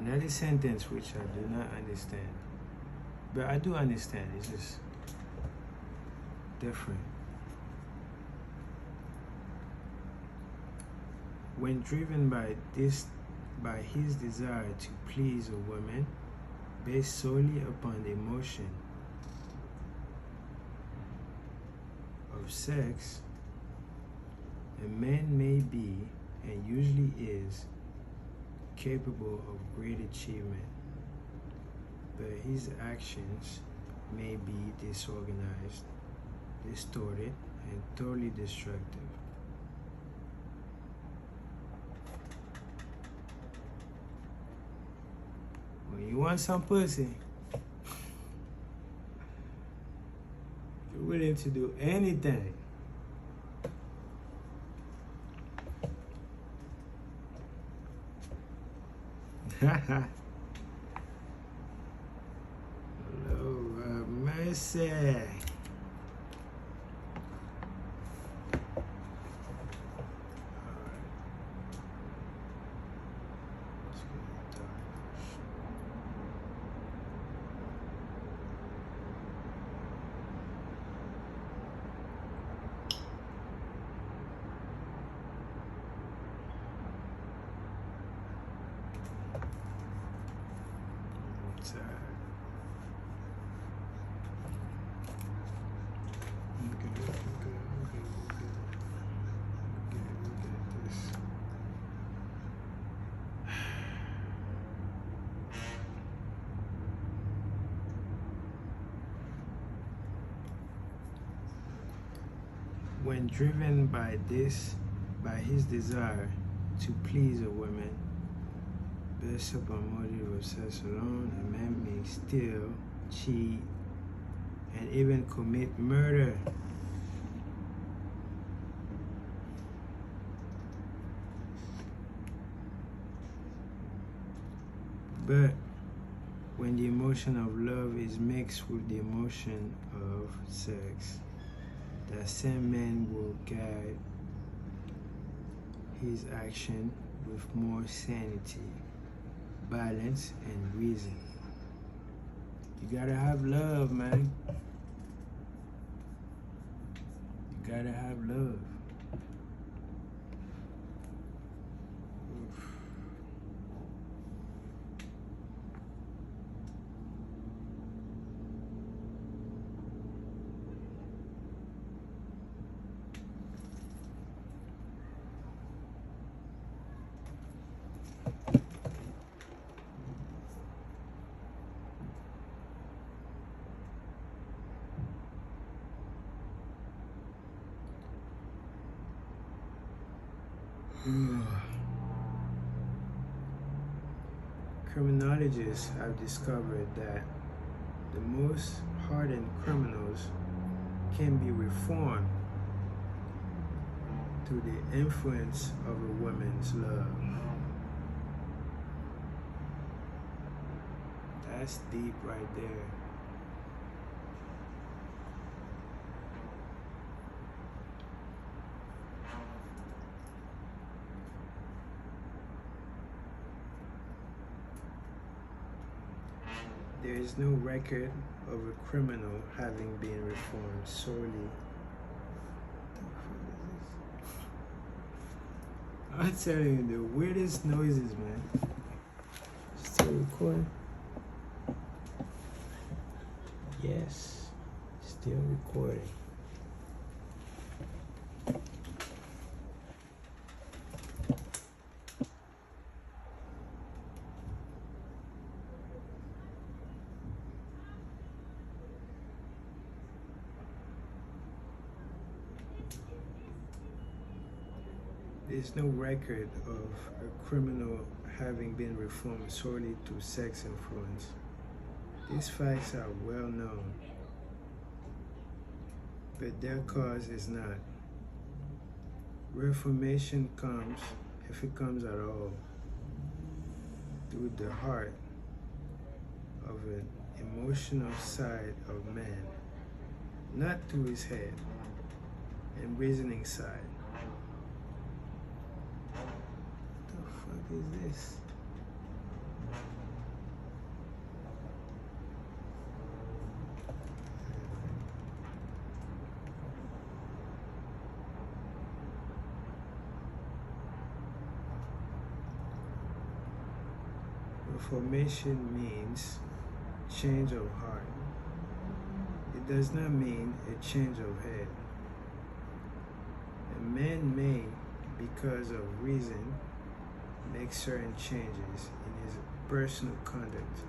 [SPEAKER 1] Another sentence which I do not understand, but I do understand, it's just different. When driven by his desire to please a woman based solely upon the emotion of sex, a man may be, and usually is, capable of great achievement, but his actions may be disorganized, distorted, and totally destructive. When you want some pussy, you're willing to do anything. Lord have mercy. When driven by his desire to please a woman, based upon motive of sex alone, a man may steal, cheat, and even commit murder. But when the emotion of love is mixed with the emotion of sex, that same man will guide his action with more sanity, balance, and reason. You gotta have love, man. gotta have love. Criminologists have discovered that the most hardened criminals can be reformed through the influence of a woman's love. That's deep right there. There is no record of a criminal having been reformed solely. I'm telling you, the weirdest noises, man. Still recording? Yes, still recording. There's no record of a criminal having been reformed solely through sex influence. These facts are well known, but their cause is not. Reformation comes, if it comes at all, through the heart of an emotional side of man, not through his head and reasoning side. What is this? Reformation means change of heart. It does not mean a change of head. A man may, because of reason, make certain changes in his personal conduct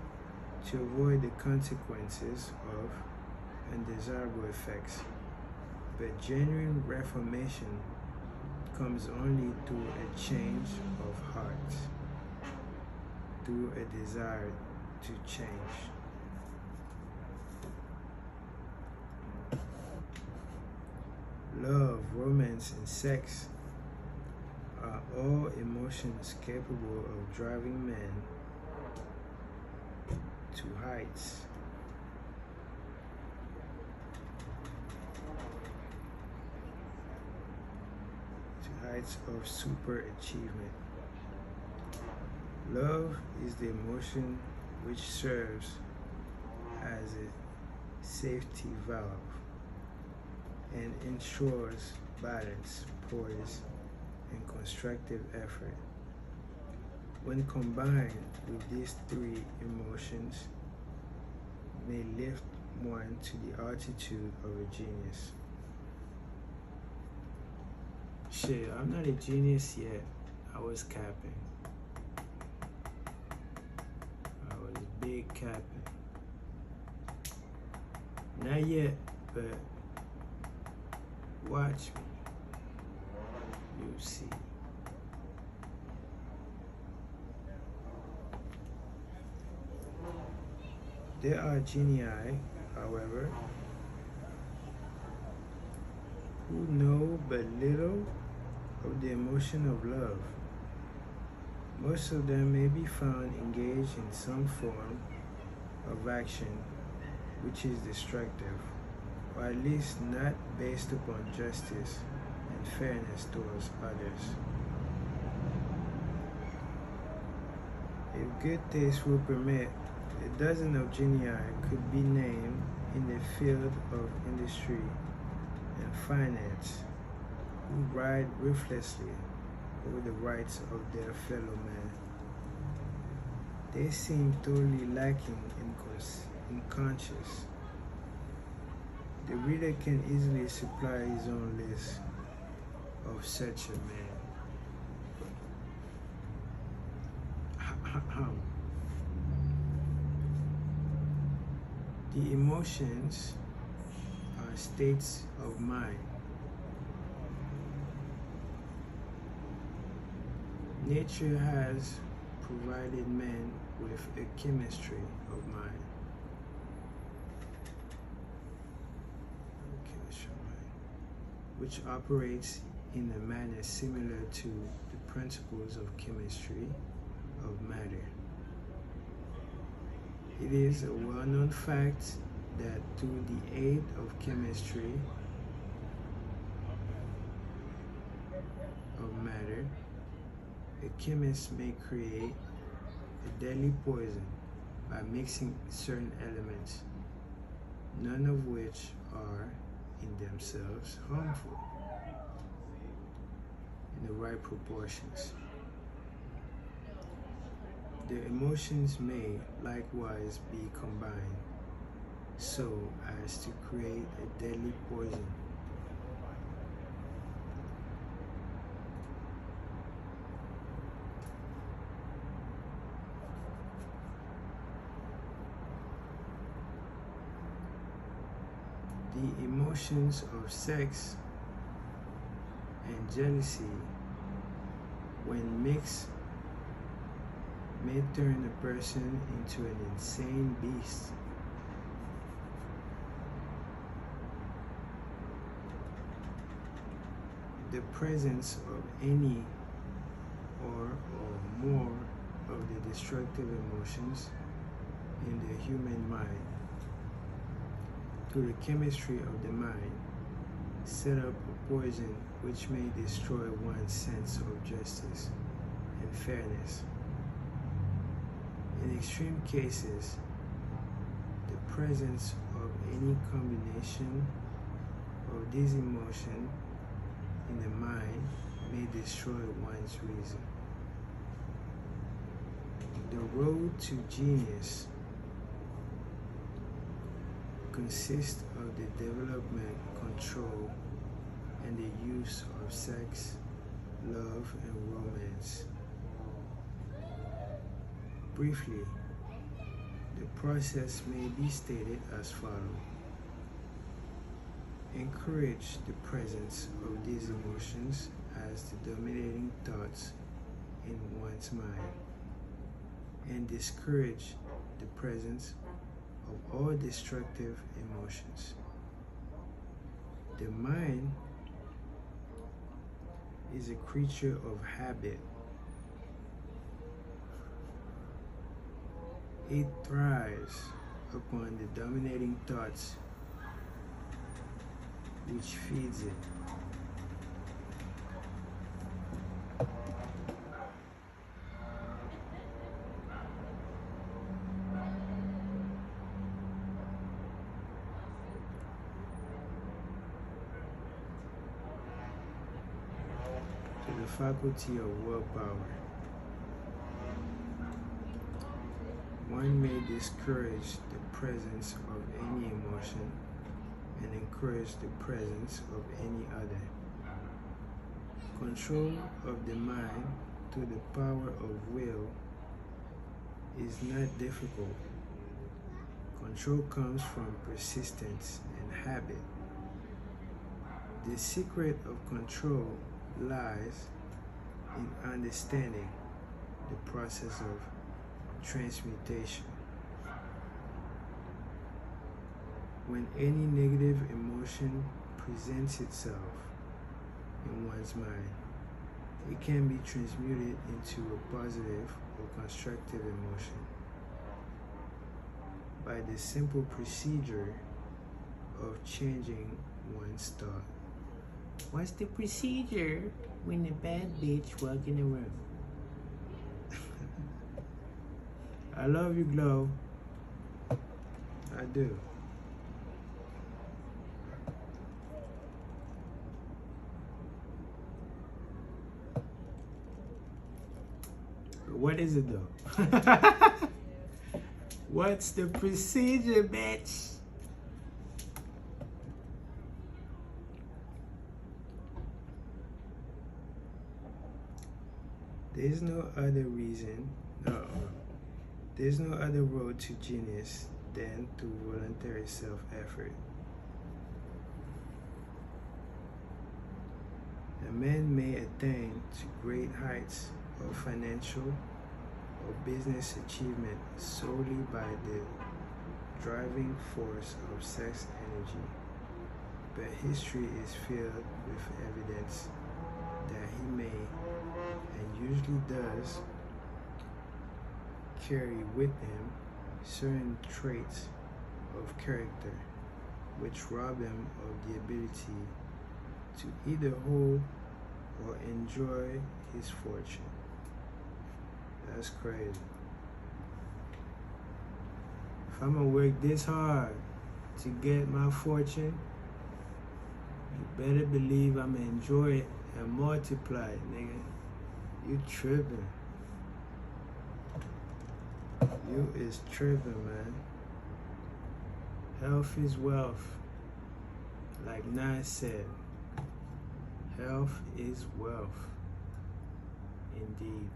[SPEAKER 1] to avoid the consequences of undesirable effects. But genuine reformation comes only through a change of heart, through a desire to change. Love, romance, and sex are all emotions capable of driving men to heights. To heights of super achievement. Love is the emotion which serves as a safety valve and ensures balance, poise, and constructive effort. When combined with these three emotions, may lift one to the altitude of a genius. Shit, I'm not a genius yet. I was capping. I was big capping. Not yet, but watch me. You see. There are genii, however, who know but little of the emotion of love. Most of them may be found engaged in some form of action which is destructive, or at least not based upon justice and fairness towards others. If good taste will permit, a dozen of genii could be named in the field of industry and finance who ride ruthlessly over the rights of their fellow man. They seem totally lacking in conscience. The reader can easily supply his own list of such a man. The emotions are states of mind. Nature has provided man with a chemistry of mind. Which operates in a manner similar to the principles of chemistry of matter. It is a well-known fact that through the aid of chemistry of matter, a chemist may create a deadly poison by mixing certain elements, none of which are in themselves harmful in the right proportions. The emotions may likewise be combined so as to create a deadly poison. The emotions of sex and jealousy, when mixed, may turn a person into an insane beast. The presence of any or more of the destructive emotions in the human mind through the chemistry of the mind set up a poison which may destroy one's sense of justice and fairness. In extreme cases, the presence of any combination of these emotions in the mind may destroy one's reason. The road to genius consists of the development, control, and the use of sex, love, and romance. Briefly, the process may be stated as follows. Encourage the presence of these emotions as the dominating thoughts in one's mind, and discourage the presence of all destructive emotions. The mind is a creature of habit. It thrives upon the dominating thoughts which feeds it. To the faculty of willpower, one may discourage the presence of any emotion and encourage the presence of any other. Control of the mind through the power of will is not difficult. Control comes from persistence and habit. The secret of control lies in understanding the process of transmutation. When any negative emotion presents itself in one's mind, it can be transmuted into a positive or constructive emotion by the simple procedure of changing one's thought. What's the procedure when the bad bitch walk in the room? I love you, Glow. I do. What is it though? What's the procedure, bitch? There's no other reason, there's no other road to genius than through voluntary self-effort. A man may attain to great heights of financial or business achievement solely by the driving force of sex energy, but history is filled with evidence that he may, and usually does, carry with him certain traits of character which rob him of the ability to either hold or enjoy his fortune. That's crazy. If I'm gonna work this hard to get my fortune, you better believe I'm gonna enjoy it and multiply it, nigga. You tripping. You is tripping, man. Health is wealth. Like Nas said, health is wealth. Indeed.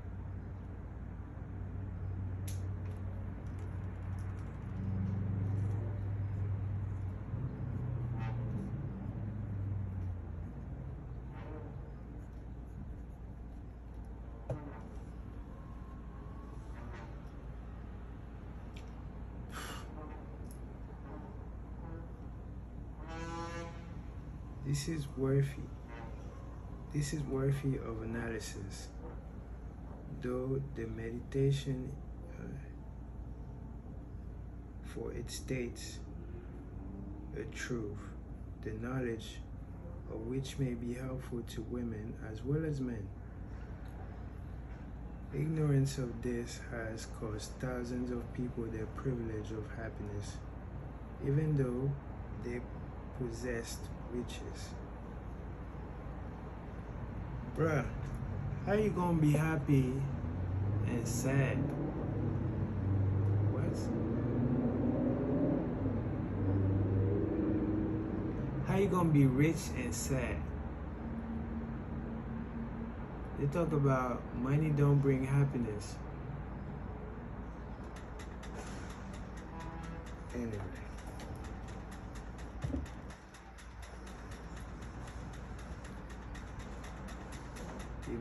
[SPEAKER 1] This is worthy of analysis, though the meditation for it states a truth, the knowledge of which may be helpful to women as well as men. Ignorance of this has cost thousands of people their privilege of happiness, even though they possessed riches. Bruh, how you gonna be happy and sad? What? How you gonna be rich and sad? They talk about money don't bring happiness. Anyway.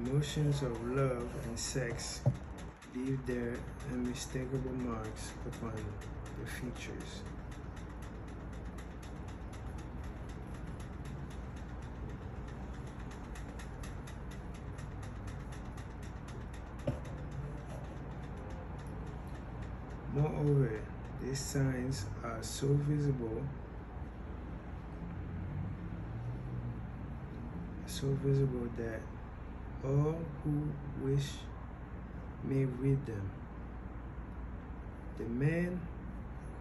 [SPEAKER 1] Emotions of love and sex leave their unmistakable marks upon the features. Moreover, these signs are so visible that all who wish may read them. The man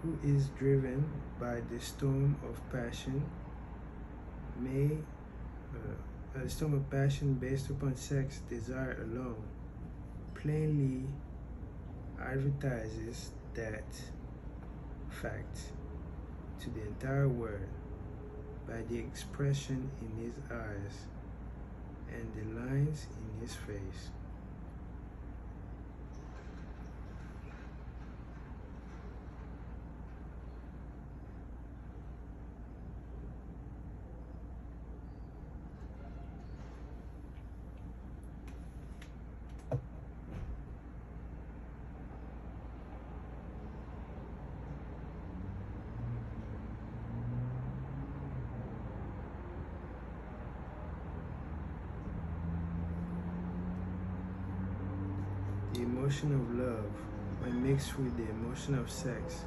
[SPEAKER 1] who is driven by the storm of passion a storm of passion based upon sex desire alone, plainly advertises that fact to the entire world by the expression in his eyes and the lines in his face. The emotion of love, when mixed with the emotion of sex,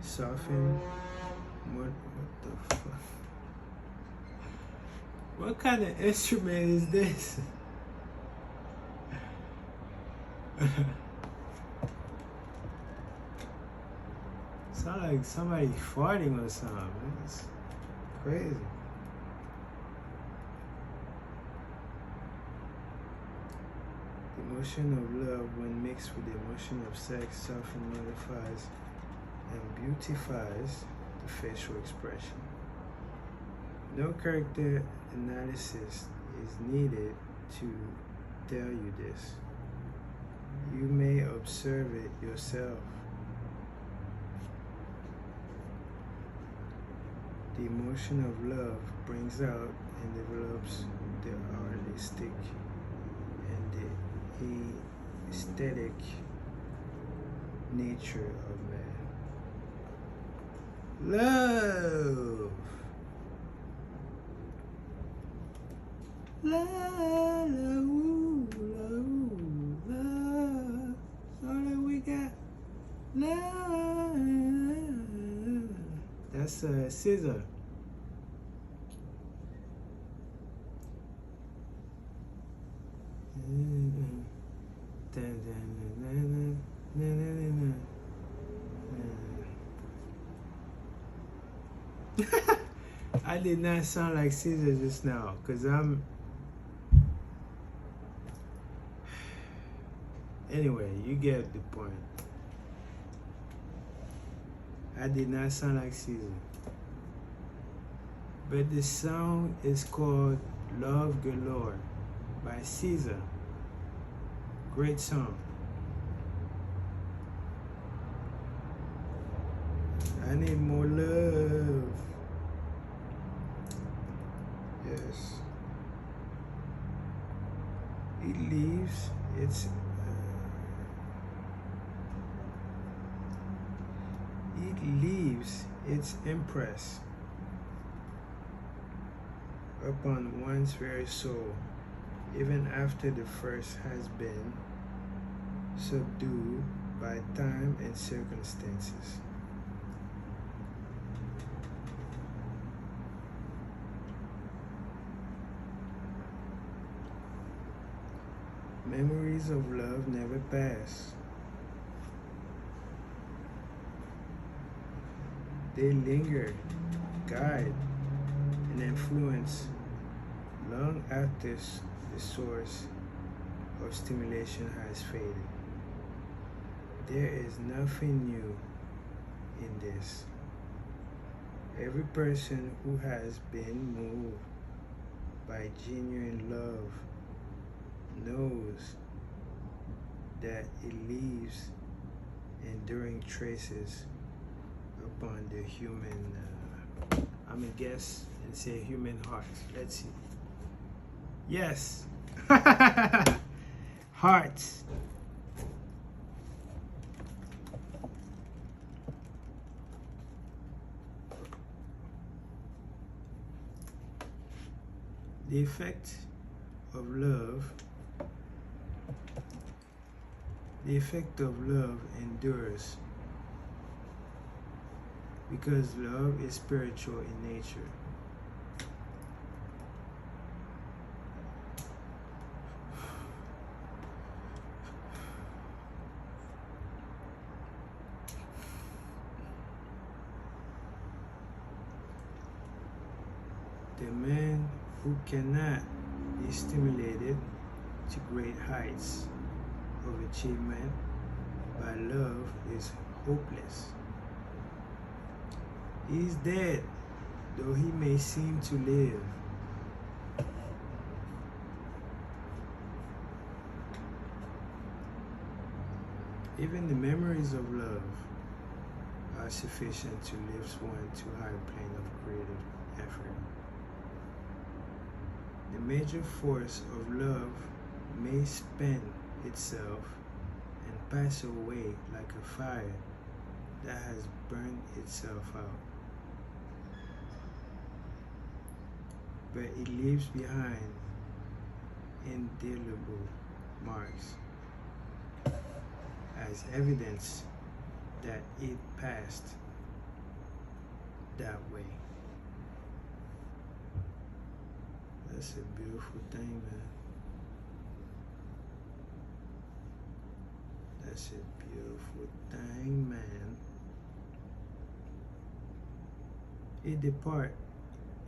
[SPEAKER 1] soften. What the fuck? What kind of instrument is this? Sound like somebody farting or something. It's crazy. The emotion of love, when mixed with the emotion of sex, softens, modifies, and beautifies the facial expression. No character analysis is needed to tell you this. You may observe it yourself. The emotion of love brings out and develops the artistic and the aesthetic nature of man. Love. Love, love, love. All that we got. Love. That's Scissor. I did not sound like Caesar just now, because anyway, you get the point. I did not sound like Caesar. But the song is called Love Galore by Caesar. Great song. I need more love. Yes. It leaves its impress upon one's very soul, even after the first has been subdued by time and circumstances. Memories of love never pass. They linger, guide, and influence long after the source of stimulation has faded. There is nothing new in this. Every person who has been moved by genuine love knows that it leaves enduring traces upon the human, I'm gonna guess and say human heart. Let's see. Yes. Heart. The effect of love endures because love is spiritual in nature. The man who cannot be stimulated to great heights of achievement by love is hopeless. He is dead, though he may seem to live. Even the memories of love are sufficient to lift one to a higher plane of creative effort. The major force of love may spend itself and pass away like a fire that has burned itself out. But it leaves behind indelible marks as evidence that it passed that way. That's a beautiful thing, man. That's a beautiful thing, man.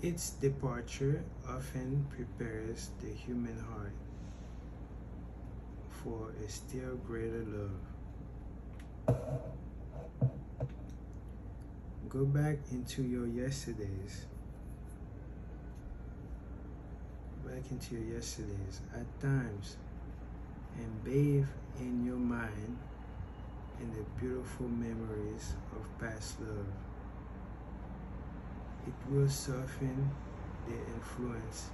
[SPEAKER 1] Its departure often prepares the human heart for a still greater love. Go back into your yesterdays. Back into your yesterdays at times and bathe in your mind in the beautiful memories of past love. It will soften the influence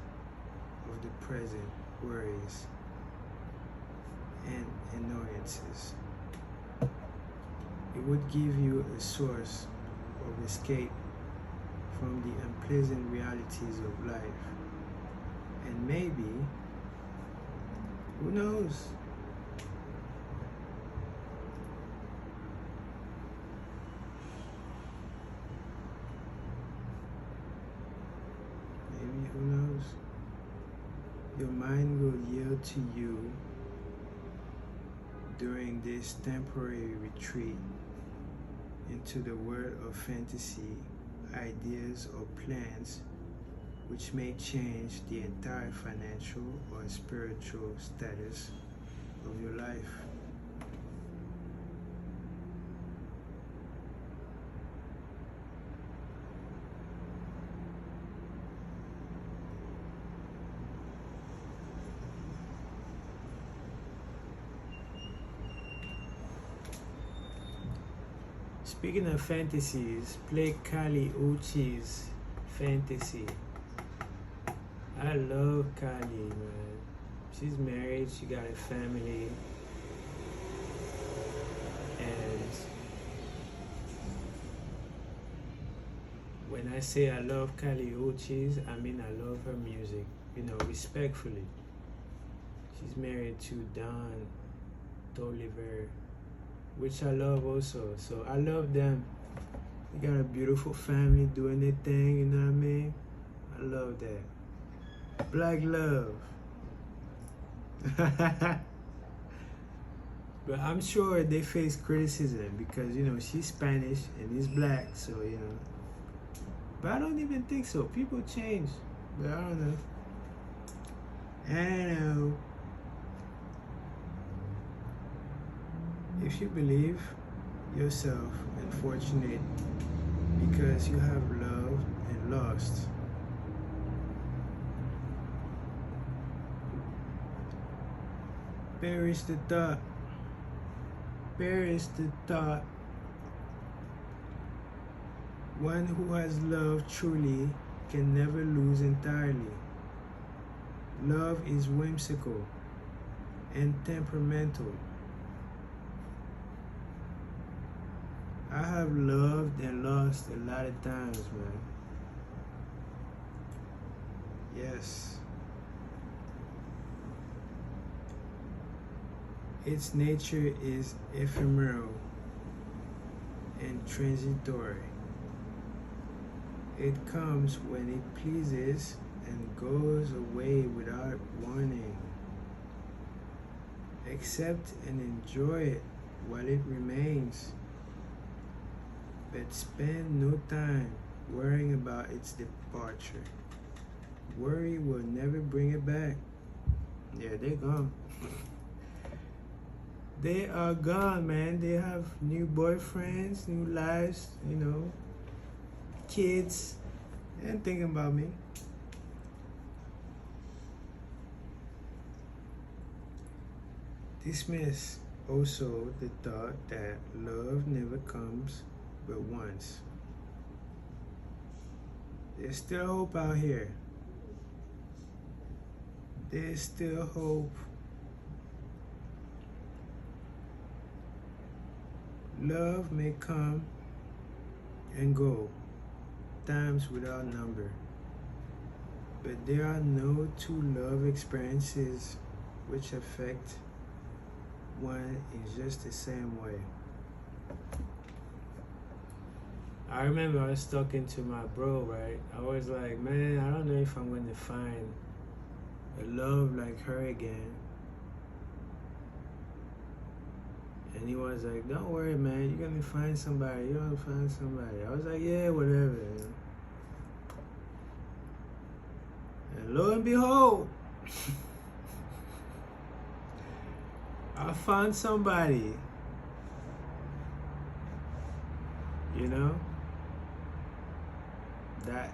[SPEAKER 1] of the present worries and annoyances. It would give you a source of escape from the unpleasant realities of life. And maybe, who knows? Maybe, who knows? Your mind will yield to you during this temporary retreat into the world of fantasy, ideas, or plans which may change the entire financial or spiritual status of your life. Speaking of fantasies, play Kali Uchis Fantasy. I love Kali, man. She's married, she got a family, and when I say I love Kali Uchis, I mean I love her music, respectfully. She's married to Don Toliver, which I love also. So I love them. They got a beautiful family doing their thing, you know what I mean? I love that. Black love. But I'm sure they face criticism because, she's Spanish and he's black, so, But I don't even think so. People change. But I don't know. I don't know. If you believe yourself unfortunate because you have loved and lost, perish the thought. Perish the thought. One who has loved truly can never lose entirely. Love is whimsical and temperamental. I have loved and lost a lot of times, man. Yes. Its nature is ephemeral and transitory. It comes when it pleases and goes away without warning. Accept and enjoy it while it remains, but spend no time worrying about its departure. Worry will never bring it back. Yeah, they're gone. They are gone, man. They have new boyfriends, new lives, kids. They ain't thinking about me. Dismiss also the thought that love never comes but once. There's still hope out here. There's still hope. Love may come and go, times without number, but there are no two love experiences which affect one in just the same way. I remember I was talking to my bro, right? I was like, man, I don't know if I'm going to find a love like her again. And he was like, don't worry, man, you're going to find somebody. You're going to find somebody. I was like, yeah, whatever. And lo and behold, I found somebody, you know, that,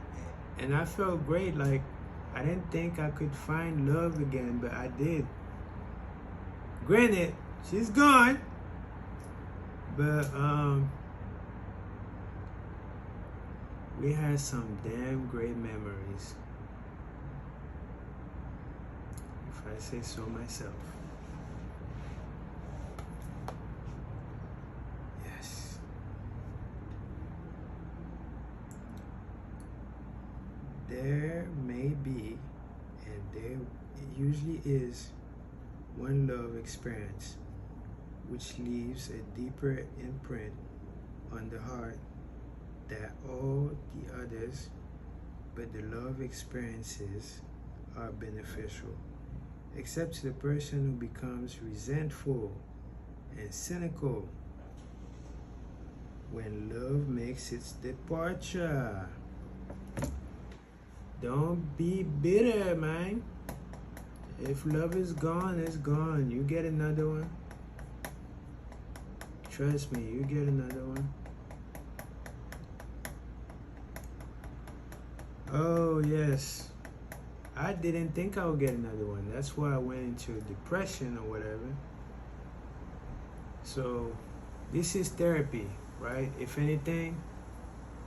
[SPEAKER 1] and I felt great. Like, I didn't think I could find love again, but I did. Granted, she's gone, but we had some damn great memories, if I say so myself. Yes. There may be, and there usually is, one love experience which leaves a deeper imprint on the heart than all the others, but the love experiences are beneficial, except to the person who becomes resentful and cynical when love makes its departure. Don't be bitter, man. If love is gone, it's gone. You get another one. Trust me, you get another one. Oh, yes. I didn't think I would get another one. That's why I went into depression or whatever. So, this is therapy, right? If anything,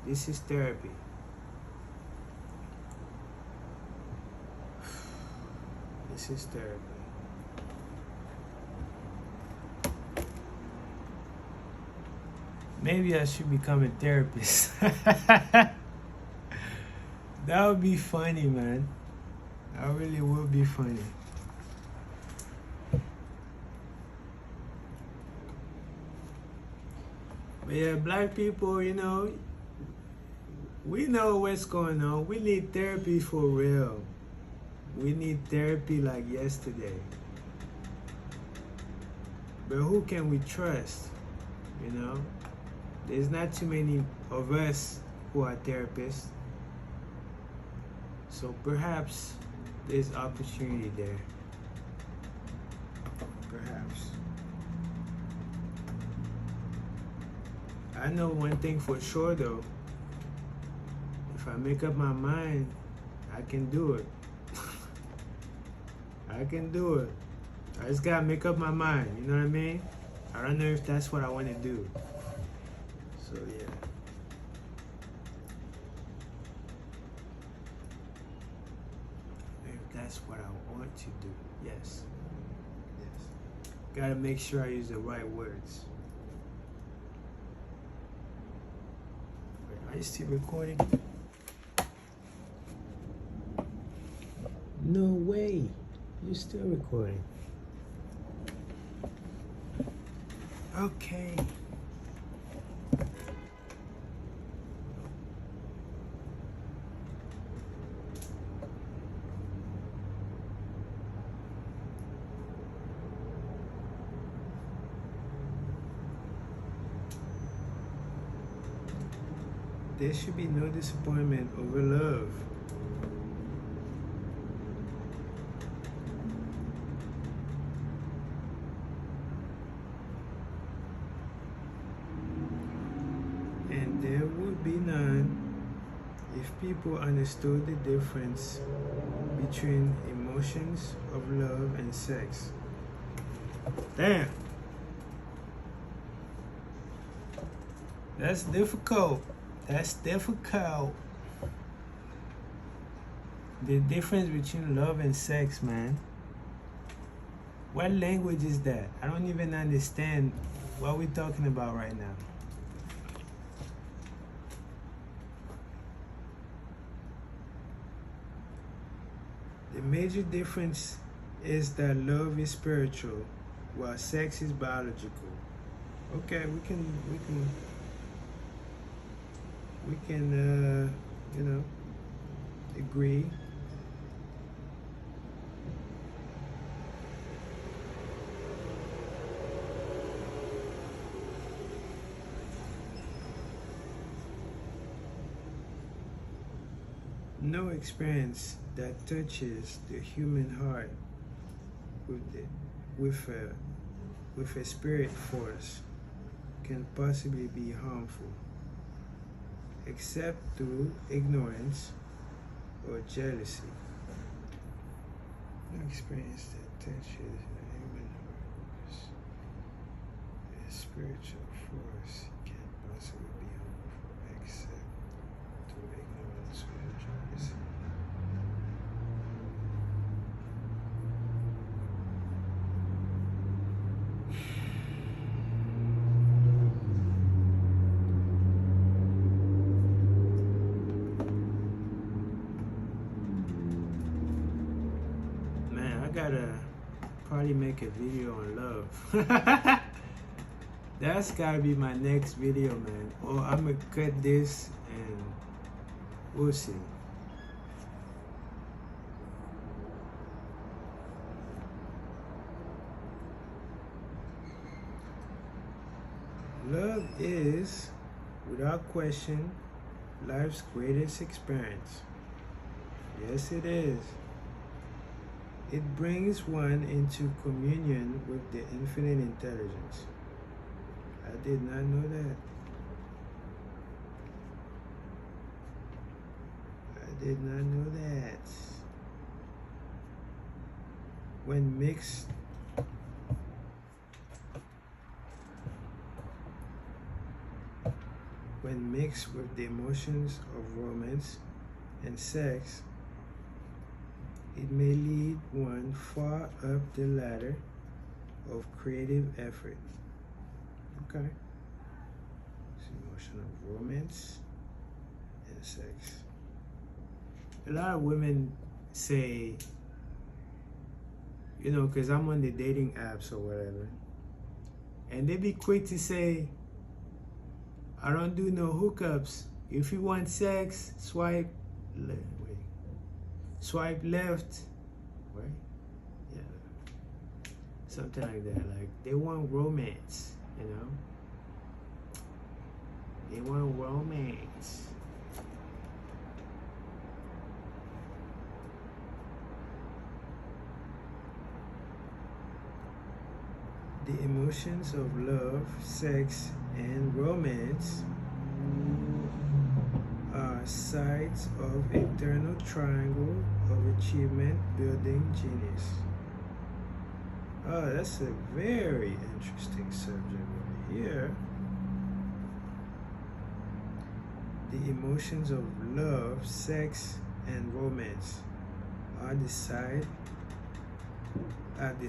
[SPEAKER 1] this is therapy. This is therapy. Maybe I should become a therapist. That would be funny, man. That really would be funny. But yeah, black people, you know, we know what's going on. We need therapy for real. We need therapy like yesterday. But who can we trust? You know? There's not too many of us who are therapists. So perhaps there's opportunity there. Perhaps. I know one thing for sure though. If I make up my mind, I can do it. I can do it. I just gotta make up my mind, you know what I mean? I don't know if that's what I want to do. So yeah. If that's what I want to do, yes. Yes. Gotta make sure I use the right words. Wait, are you still recording? No way. You're still recording. Okay. There should be no disappointment over love. And there would be none if people understood the difference between emotions of love and sex. Damn. That's difficult. That's difficult. The difference between love and sex, man. What language is that? I don't even understand what we're talking about right now. The major difference is that love is spiritual, while sex is biological. Okay, we can you know, agree. No experience that touches the human heart with with a spirit force can possibly be harmful, except through ignorance or jealousy. I experienced that tension in the human heart. A spiritual force can possibly be harmful, except through ignorance or jealousy. Man, I gotta probably make a video on love. That's gotta be my next video, man. Or I'm gonna cut this and we'll see. Love is, without question, life's greatest experience. Yes, it is. It brings one into communion with the infinite intelligence. I did not know that. I did not know that. When mixed with the emotions of romance and sex, it may lead one far up the ladder of creative effort. Okay. It's emotion of romance and sex. A lot of women say, you know, because I'm on the dating apps or whatever, and they be quick to say, I don't do no hookups. If you want sex, swipe left. Wait. Swipe left. Right? Yeah. Something like that. Like, they want romance, you know? They want romance. The emotions of love, sex, and romance are sides of eternal triangle of achievement building genius. Oh, that's a very interesting subject over here. The emotions of love, sex, and romance are the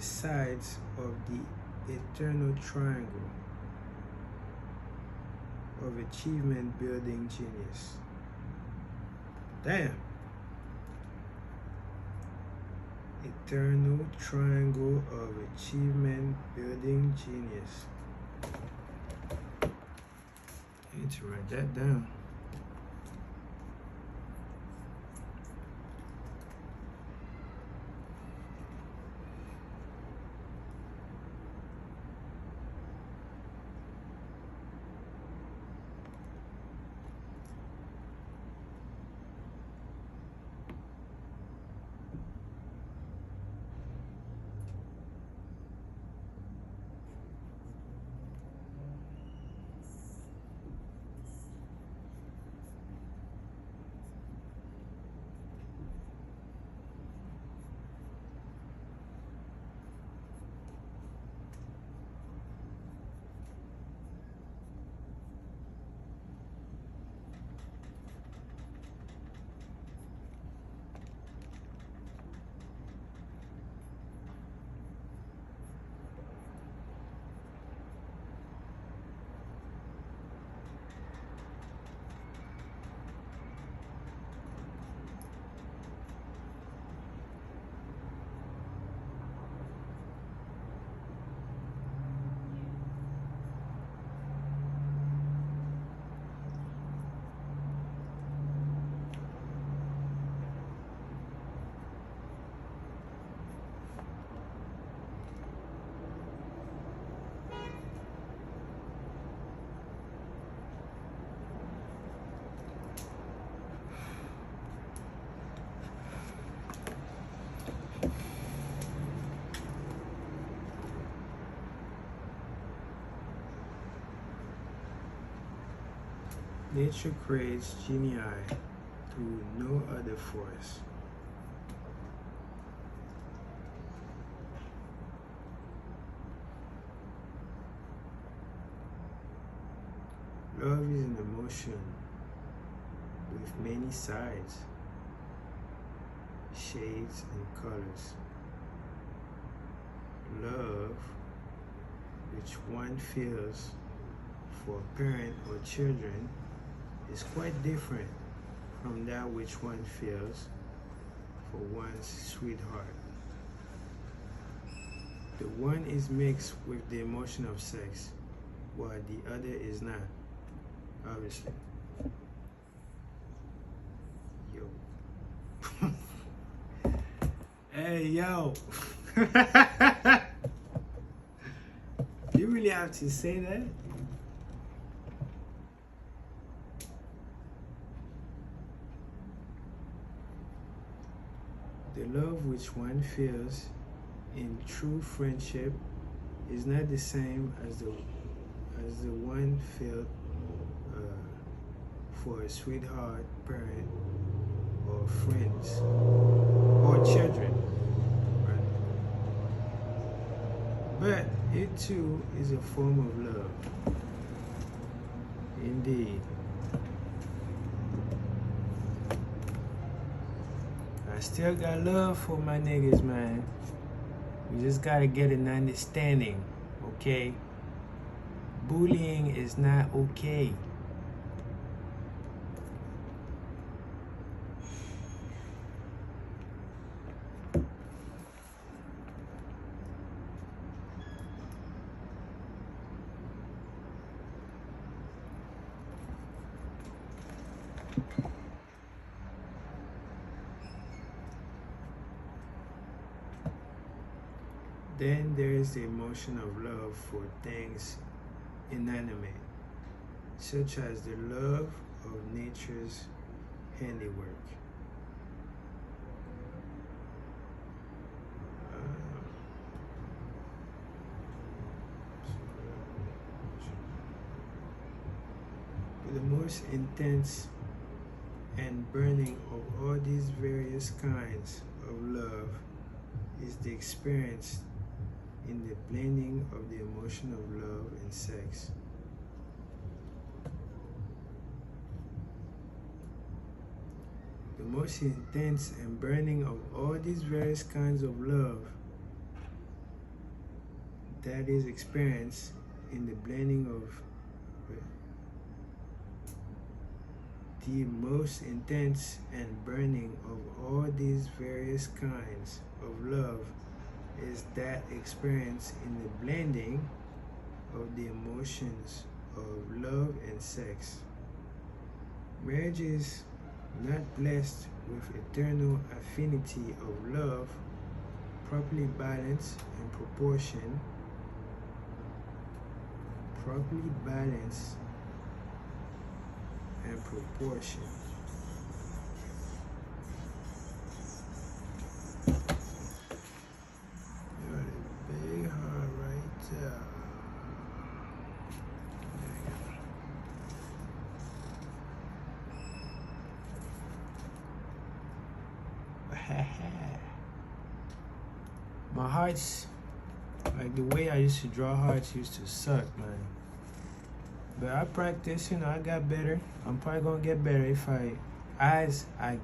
[SPEAKER 1] sides of the eternal triangle of achievement building genius. Damn. Eternal triangle of achievement building genius. I need to write that down. nature creates genii through no other force. Love is an emotion with many sides, shades, and colors. Love, which one feels for a parent or children, is quite different from that which one feels for one's sweetheart. The one is mixed with the emotion of sex, while the other is not, obviously. Yo. Hey, yo. You really have to say that? The love which one feels in true friendship is not the same as the one felt for a sweetheart, parent, or friends, or children. Right? But it too is a form of love. Indeed. I still got love for my niggas, man. We just gotta get an understanding, okay? Bullying is not okay. Then there is the emotion of love for things inanimate, such as the love of nature's handiwork. The most intense and burning of all these various kinds of love is the experience in the blending of the emotion of love and sex. The most intense and burning of all these various kinds of love that is experienced in the blending of the most intense and burning of all these various kinds of love is that experience in the blending of the emotions of love and sex. Marriage is not blessed with eternal affinity of love, properly balanced and proportion, properly balanced and proportion. Big heart right there. My hearts, like the way I used to draw hearts used to suck, man. But I practice, I got better. I'm probably gonna get better if as I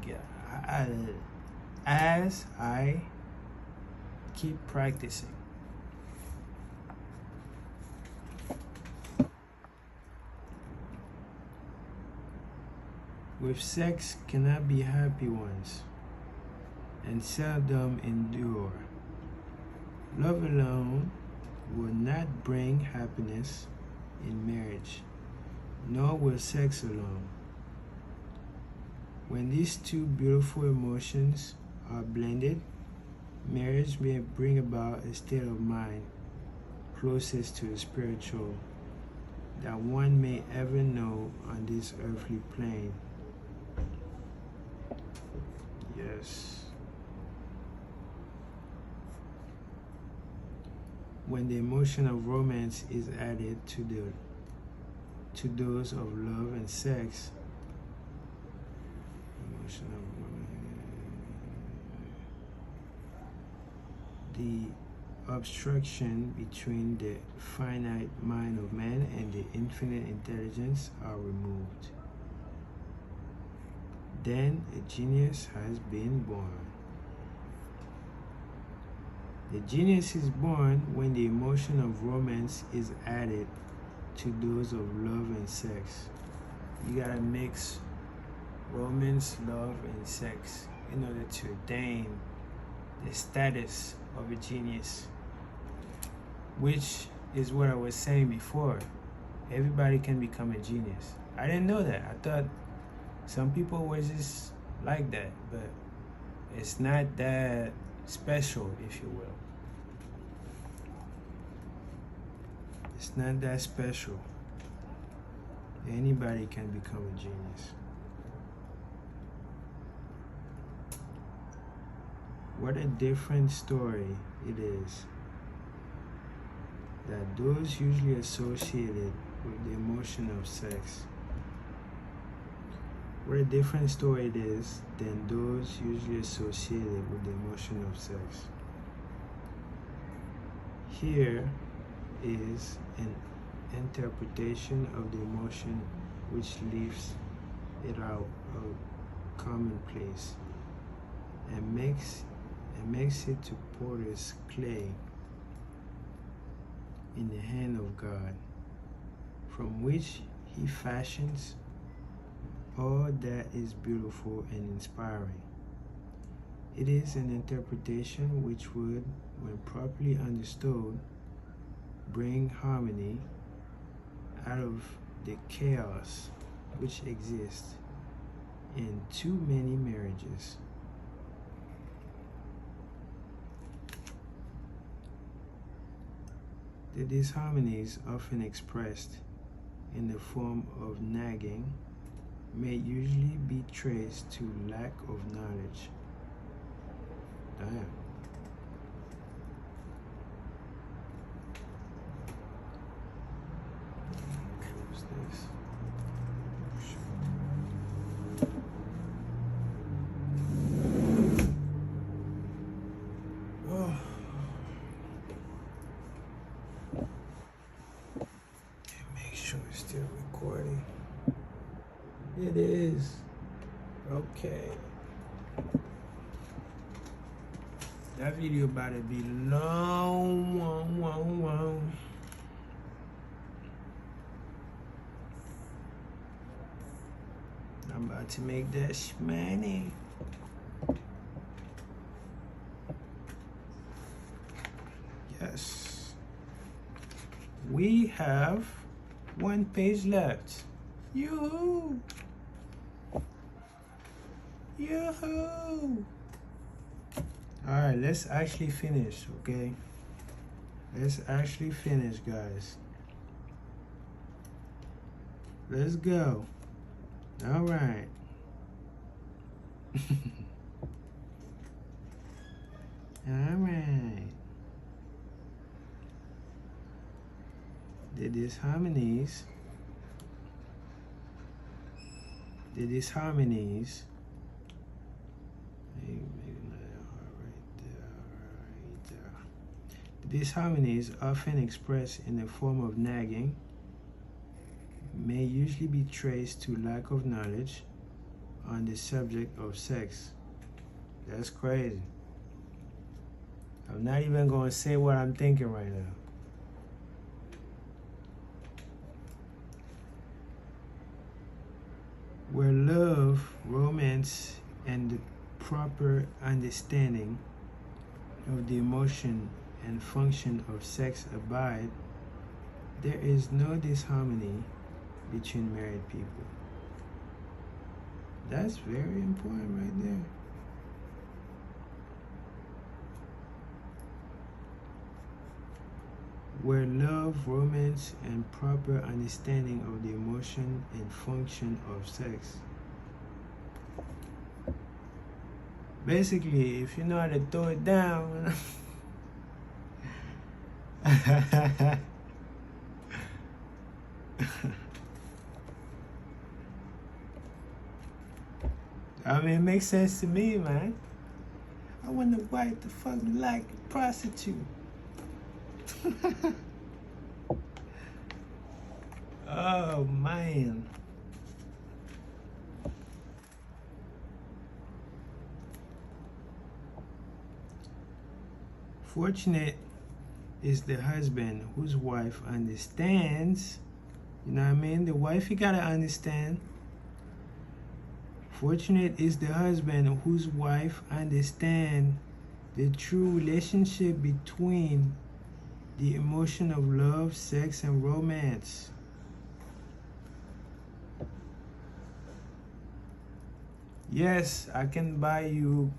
[SPEAKER 1] keep practicing. With sex cannot be happy ones, and seldom endure. Love alone will not bring happiness in marriage, nor will sex alone. When these two beautiful emotions are blended, marriage may bring about a state of mind closest to the spiritual that one may ever know on this earthly plane. Yes. When the emotion of romance is added to to those of love and sex. The obstruction between the finite mind of man and the infinite intelligence are removed. Then a genius has been born. The genius is born when the emotion of romance is added to those of love and sex. You gotta mix romance, love, and sex in order to attain the status of a genius, which is what I was saying before. Everybody can become a genius. I didn't know that. I thought some people were just like that, but it's not that special, if you will. It's not that special. Anybody can become a genius. What a different story it is that those usually associated with the emotion of sex. What a different story it is than those usually associated with the emotion of sex. Here is an interpretation of the emotion which leaves it out of commonplace and makes it to potter's clay in the hand of God, from which he fashions all that is beautiful and inspiring. It is an interpretation which would, when properly understood, bring harmony out of the chaos which exists in too many marriages. The disharmonies, often expressed in the form of nagging, may usually be traced to lack of knowledge. Damn. What's this? Oh. Make sure it's still recording. It is. Okay. That video about to be long. I'm about to make that shmoney. Yes. We have one page left. Yoo-hoo! Yoo-hoo! Alright, let's actually finish, okay? Let's actually finish, guys. Let's go. Alright. Alright. The disharmonies. The disharmonies. The disharmonies, often expressed in the form of nagging, may usually be traced to lack of knowledge on the subject of sex. That's crazy. I'm not even going to say what I'm thinking right now. Where love, romance, and the proper understanding of the emotion and function of sex abide, there is no disharmony between married people. That's very important right there. Where love, romance, and proper understanding of the emotion and function of sex. Basically, if you know how to throw it down, I mean, it makes sense to me, man. I wonder why the fuck you like a prostitute. Oh, man. Fortunate is the husband whose wife understands. You know what I mean? The wife, you gotta understand. Fortunate is the husband whose wife understands the true relationship between the emotion of love, sex, and romance. Yes, I can buy you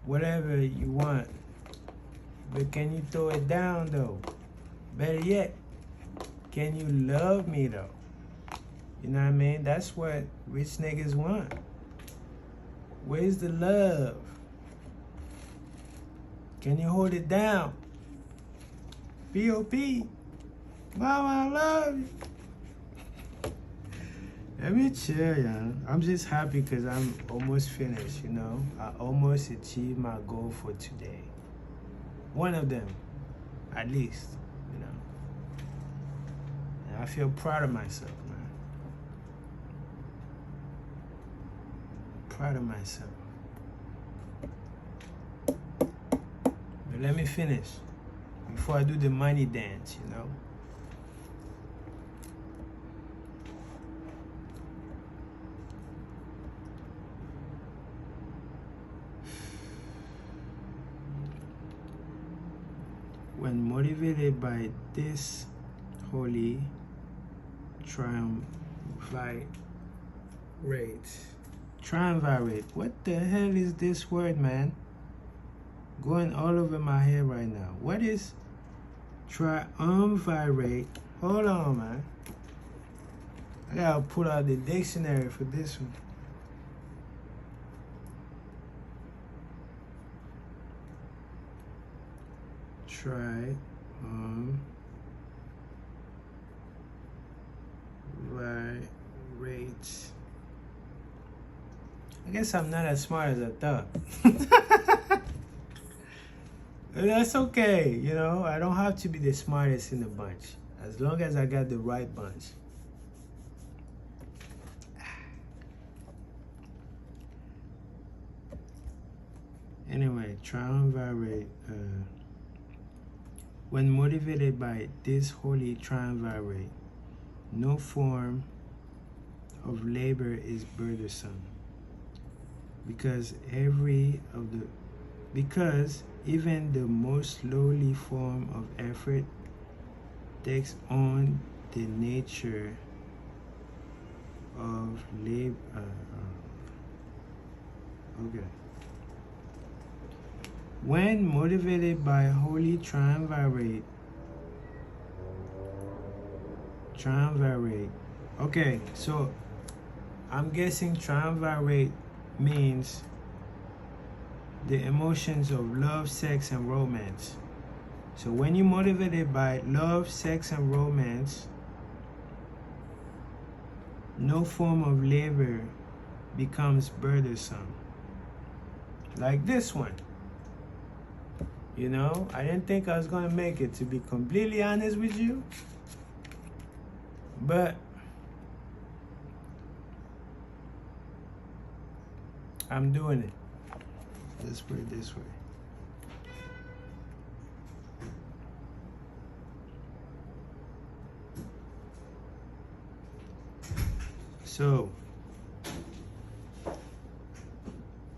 [SPEAKER 1] whatever you want, but can you throw it down though? Better yet, can you love me though? You know what I mean? That's what rich niggas want. Where's the love? Can you hold it down? B.O.P. Mama, I love you. Let me chill, y'all. I'm just happy because I'm almost finished, you know? I almost achieved my goal for today. One of them, at least, you know? And I feel proud of myself, man. Proud of myself. But let me finish before I do the money dance, you know? When motivated by this holy triumvirate. Triumvirate. What the hell is this word, man? Going all over my head right now. What is triumvirate? Hold on, man. I gotta pull out the dictionary for this one. Triumvirate. I guess I'm not as smart as I thought. That's okay, you know. I don't have to be the smartest in the bunch, as long as I got the right bunch. Anyway, triumvirate. When motivated by this holy triumvirate, no form of labor is burdensome, because even the most lowly form of effort takes on the nature of labor. Okay. When motivated by holy triumvirate. Okay, so I'm guessing triumvirate means the emotions of love, sex, and romance. So when you're motivated by love, sex, and romance, no form of labor becomes burdensome. Like this one. You know, I didn't think I was gonna make it, to be completely honest with you. But I'm doing it. Let's put it this way. So,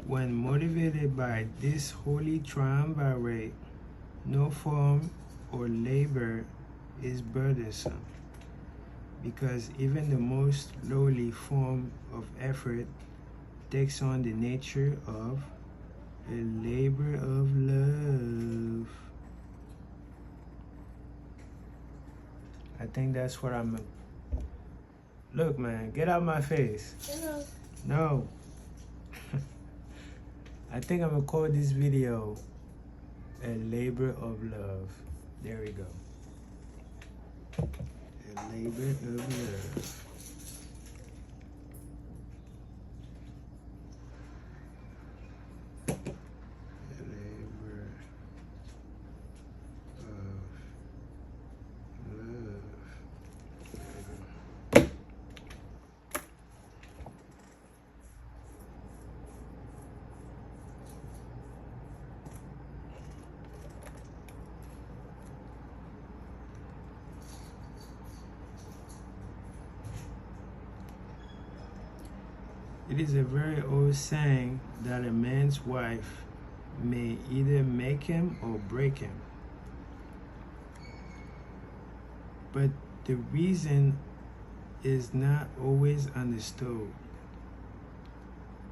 [SPEAKER 1] when motivated by this holy triumvirate, no form or labor is burdensome, because even the most lowly form of effort takes on the nature of a labor of love. I think that's what I'm... Look, man, get out my face.
[SPEAKER 2] Hello.
[SPEAKER 1] No. I think I'm gonna call this video a labor of love. There we go. A labor of love. It is a very old saying that a man's wife may either make him or break him. But the reason is not always understood.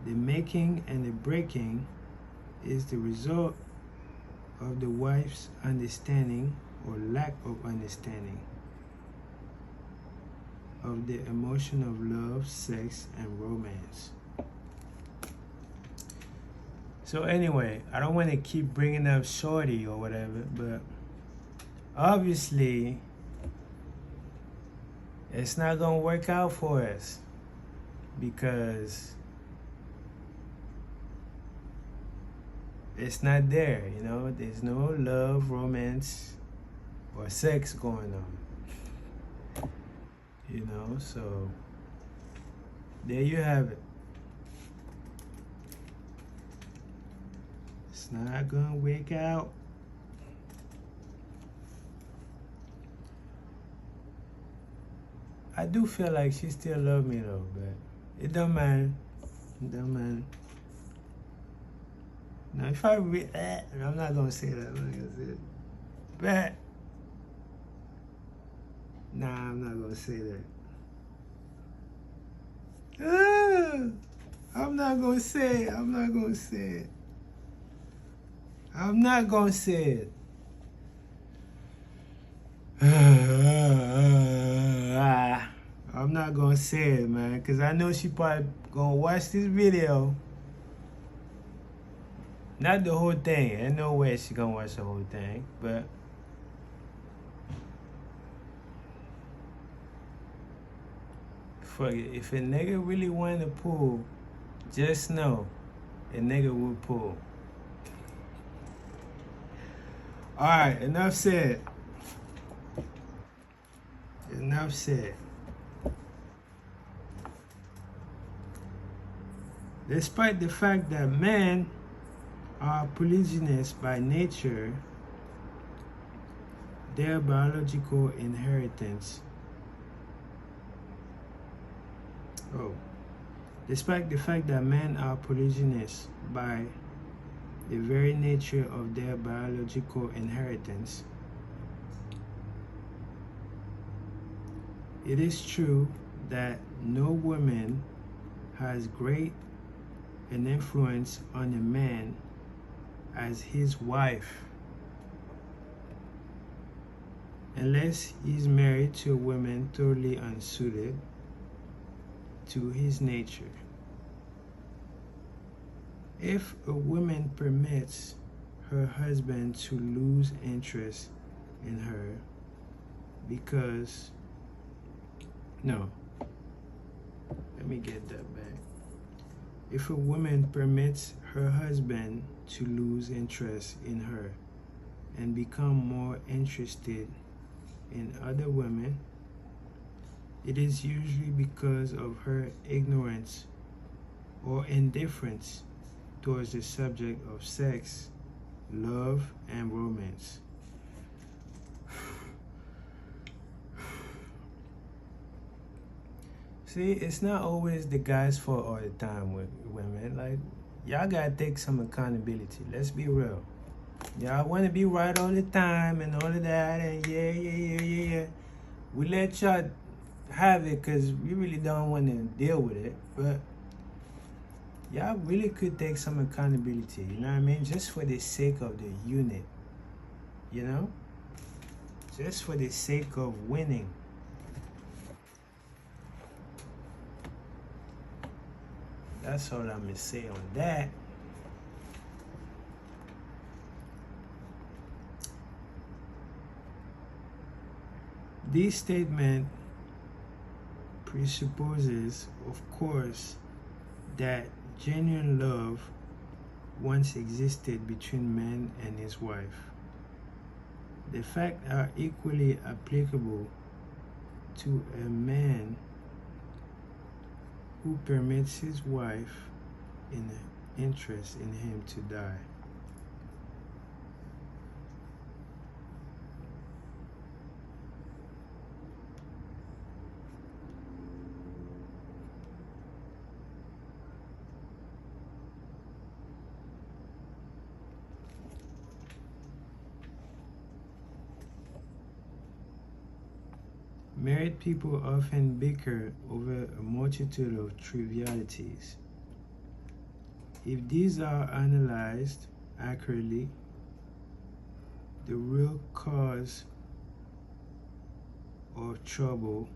[SPEAKER 1] The making and the breaking is the result of the wife's understanding or lack of understanding of the emotion of love, sex, and romance. So anyway, I don't want to keep bringing up shorty or whatever, but obviously it's not gonna work out for us because it's not there, you know. There's no love, romance, or sex going on, you know. So there you have it. It's not gonna work out. I do feel like she still loves me though, but it don't matter. It don't matter. Now, if I'm not gonna say that. I'm not gonna say it. But nah, I'm not gonna say that. I'm not gonna say it. I'm not gonna say it. I'm not gonna say it. I'm not gonna say it, man, because I know she probably gonna watch this video. Not the whole thing. Ain't no way she gonna watch the whole thing, but fuck it. If a nigga really wanted to pull, just know a nigga will pull. Alright, enough said. Enough said. Despite the fact that men are polygynous by nature, their biological inheritance. Despite the fact that men are polygynous by the very nature of their biological inheritance, it is true that no woman has great an influence on a man as his wife unless he's married to a woman totally unsuited to his nature. If a woman permits her husband to lose interest in her because let me get that back. If a woman permits her husband to lose interest in her and become more interested in other women, it is usually because of her ignorance or indifference towards the subject of sex, love, and romance. See, it's not always the guy's fault all the time with women. Like, y'all gotta take some accountability. Let's be real. Y'all wanna be right all the time and all of that, and yeah. We let y'all have it because we really don't want to deal with it. But y'all really could take some accountability, you know what I mean? Just for the sake of the unit, you know? Just for the sake of winning. That's all I'm gonna say on that. This statement presupposes, of course, that genuine love once existed between man and his wife. The facts are equally applicable to a man who permits his wife in interest in him to die. Married people often bicker over a multitude of trivialities. If these are analyzed accurately, the real cause of trouble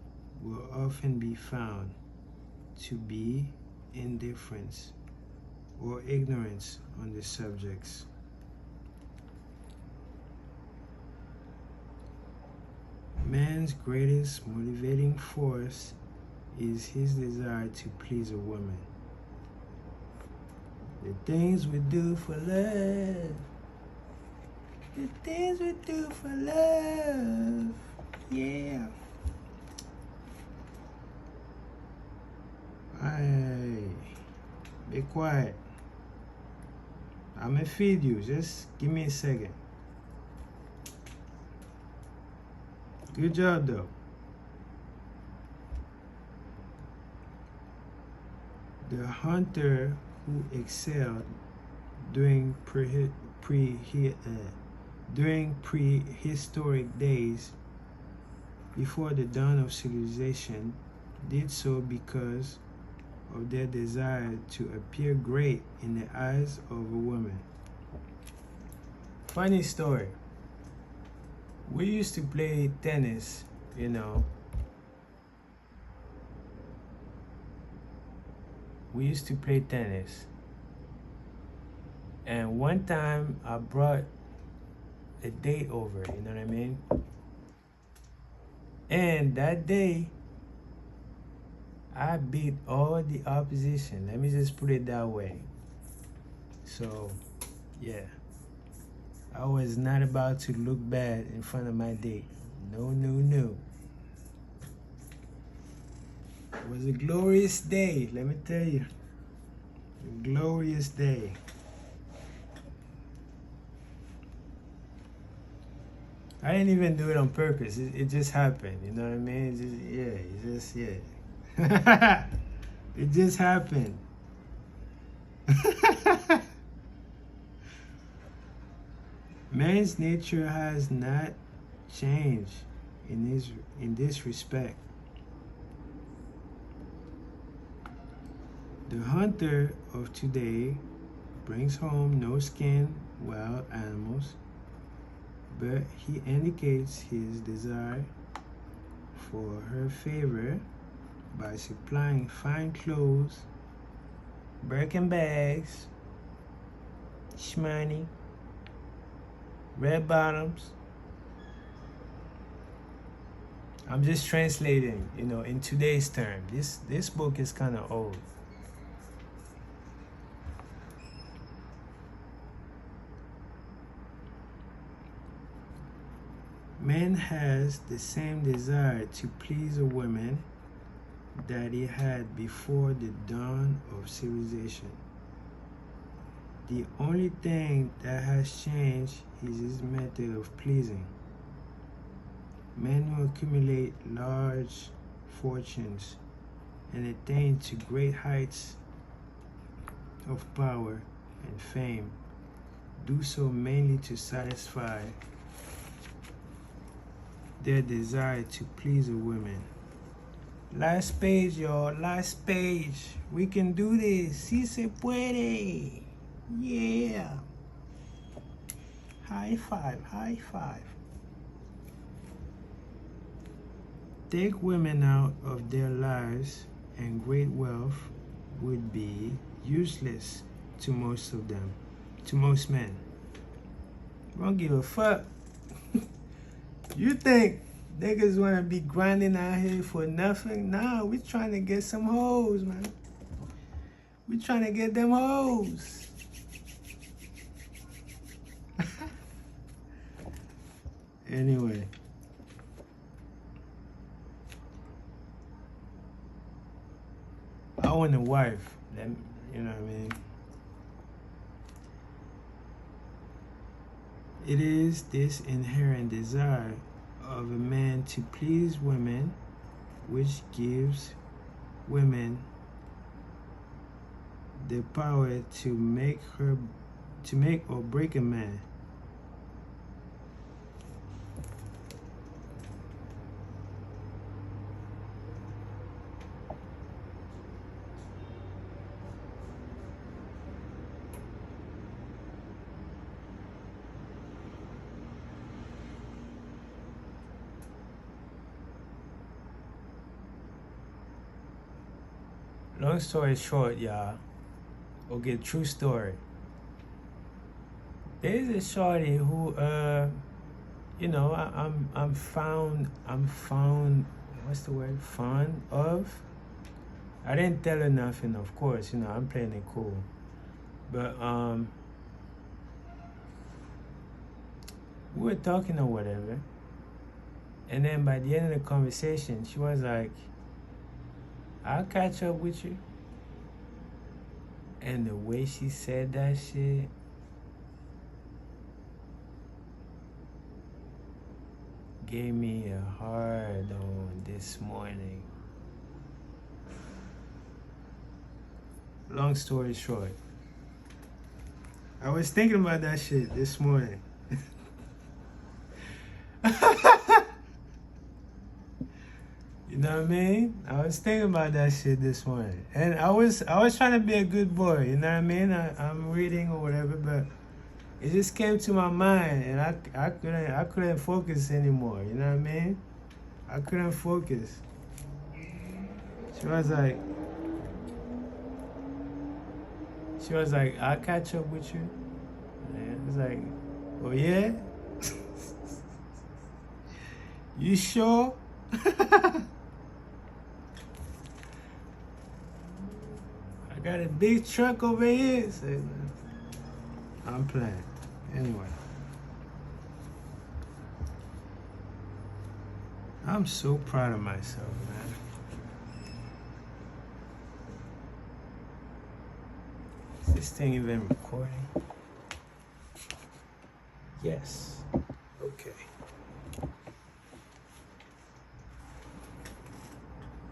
[SPEAKER 1] will often be found to be indifference or ignorance on the subjects. Man's greatest motivating force is his desire to please a woman. The things we do for love. The things we do for love. Yeah. Hey, be quiet. I'm gonna feed you. Just give me a second. Good job, though. The hunter who excelled during prehistoric days before the dawn of civilization did so because of their desire to appear great in the eyes of a woman. Funny story. We used to play tennis, you know. We used to play tennis. And one time I brought a date over, you know what I mean? And that day, I beat all the opposition. Let me just put it that way. So, yeah. I was not about to look bad in front of my date. No, no, no. It was a glorious day, let me tell you. A glorious day. I didn't even do it on purpose. It just happened, you know what I mean? Yeah. It just happened. Man's nature has not changed in this respect. The hunter of today brings home no skinned wild animals, but he indicates his desire for her favor by supplying fine clothes, Birkin bags, shmoney, red bottoms. I'm just translating, you know, in today's term. This book is kind of old. Man has the same desire to please a woman that he had before the dawn of civilization. The only thing that has changed is his method of pleasing. Men who accumulate large fortunes and attain to great heights of power and fame do so mainly to satisfy their desire to please a woman. Last page, y'all. Last page. We can do this. Si se puede. Yeah. High five. High five. Take women out of their lives and great wealth would be useless to most of them, to most men. Don't give a fuck. You think niggas wanna be grinding out here for nothing? Nah, we trying to get some hoes, man. We trying to get them hoes. Anyway. I want a wife. You know what I mean? It is this inherent desire of a man to please women which gives women the power to make or break a man. Long story short, y'all. Okay, true story. There's a shorty who, I'm found, what's the word? Fond of. I didn't tell her nothing, of course. I'm playing it cool, but we were talking or whatever, and then by the end of the conversation, she was like, "I'll catch up with you." And the way she said that shit, gave me a hard on this morning. Long story short, I was thinking about that shit this morning. You know what I mean? I was thinking about that shit this morning, and I was trying to be a good boy. You know what I mean? I'm reading or whatever, but it just came to my mind, and I couldn't focus anymore. You know what I mean? I couldn't focus. She was like, "I'll catch up with you." And I was like, "Oh yeah? You sure?" I got a big truck over here. So, I'm playing. Anyway. I'm so proud of myself, man. Is this thing even recording? Yes. Okay.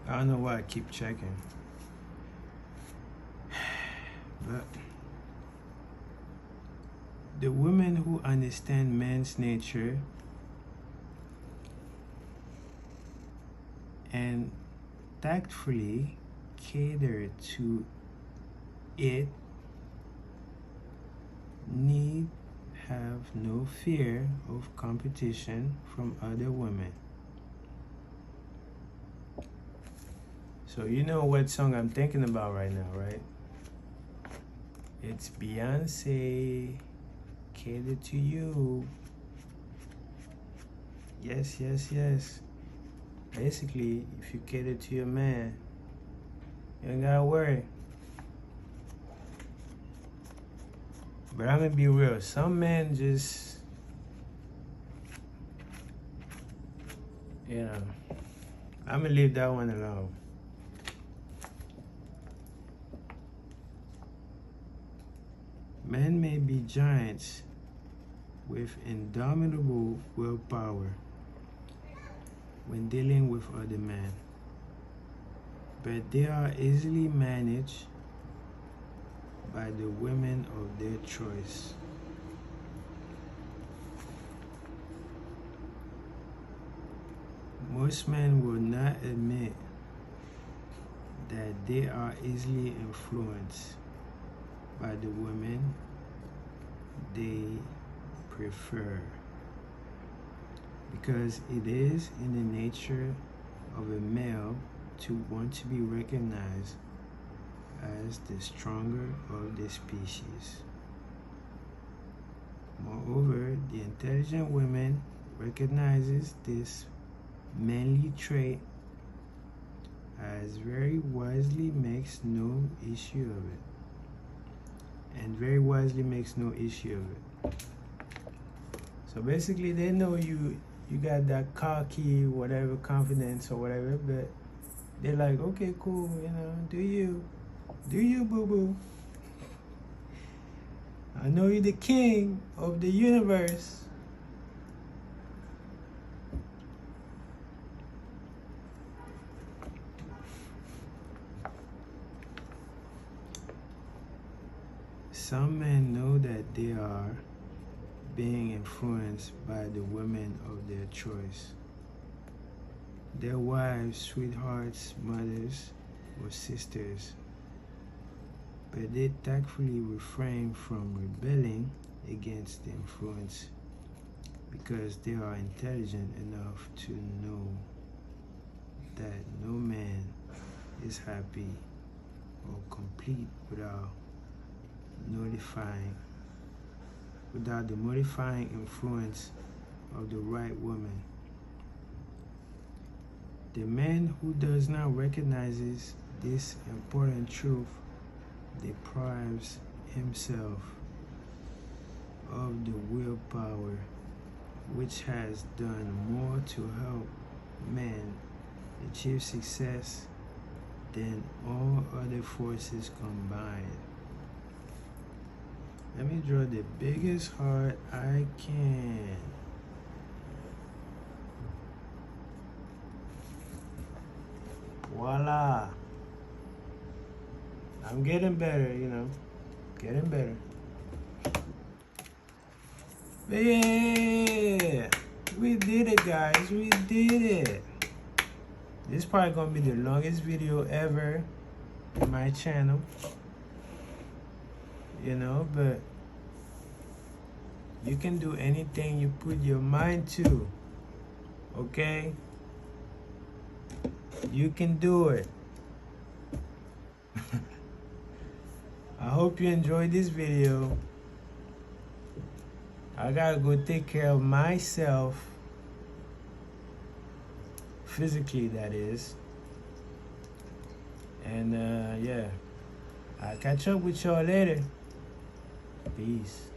[SPEAKER 1] I don't know why I keep checking. But the women who understand man's nature and tactfully cater to it need have no fear of competition from other women. So you know what song I'm thinking about right now, right? It's Beyonce, Cater to You. Yes, yes, yes. Basically, if you cater to your man, you ain't gotta worry. But I'm gonna be real. Some men just, I'm gonna leave that one alone. Men may be giants with indomitable willpower when dealing with other men, but they are easily managed by the women of their choice. Most men will not admit that they are easily influenced by the women they prefer, because it is in the nature of a male to want to be recognized as the stronger of the species. Moreover, the intelligent woman recognizes this manly trait as very wisely makes no issue of it. And very wisely makes no issue of it. So basically they know you got that cocky, whatever, confidence or whatever, but they're like, okay, cool, do you, boo-boo. I know you're the king of the universe. Some men know that they are being influenced by the women of their choice, their wives, sweethearts, mothers, or sisters, but they tactfully refrain from rebelling against the influence because they are intelligent enough to know that no man is happy or complete without the modifying influence of the right woman. The man who does not recognize this important truth deprives himself of the willpower which has done more to help man achieve success than all other forces combined. Let me draw the biggest heart I can. Voila. I'm getting better, getting better. But yeah, we did it, guys. We did it. This is probably gonna be the longest video ever in my channel. But you can do anything you put your mind to. Okay? You can do it. I hope you enjoyed this video. I gotta go take care of myself. Physically, that is. And yeah, I'll catch up with y'all later. Peace.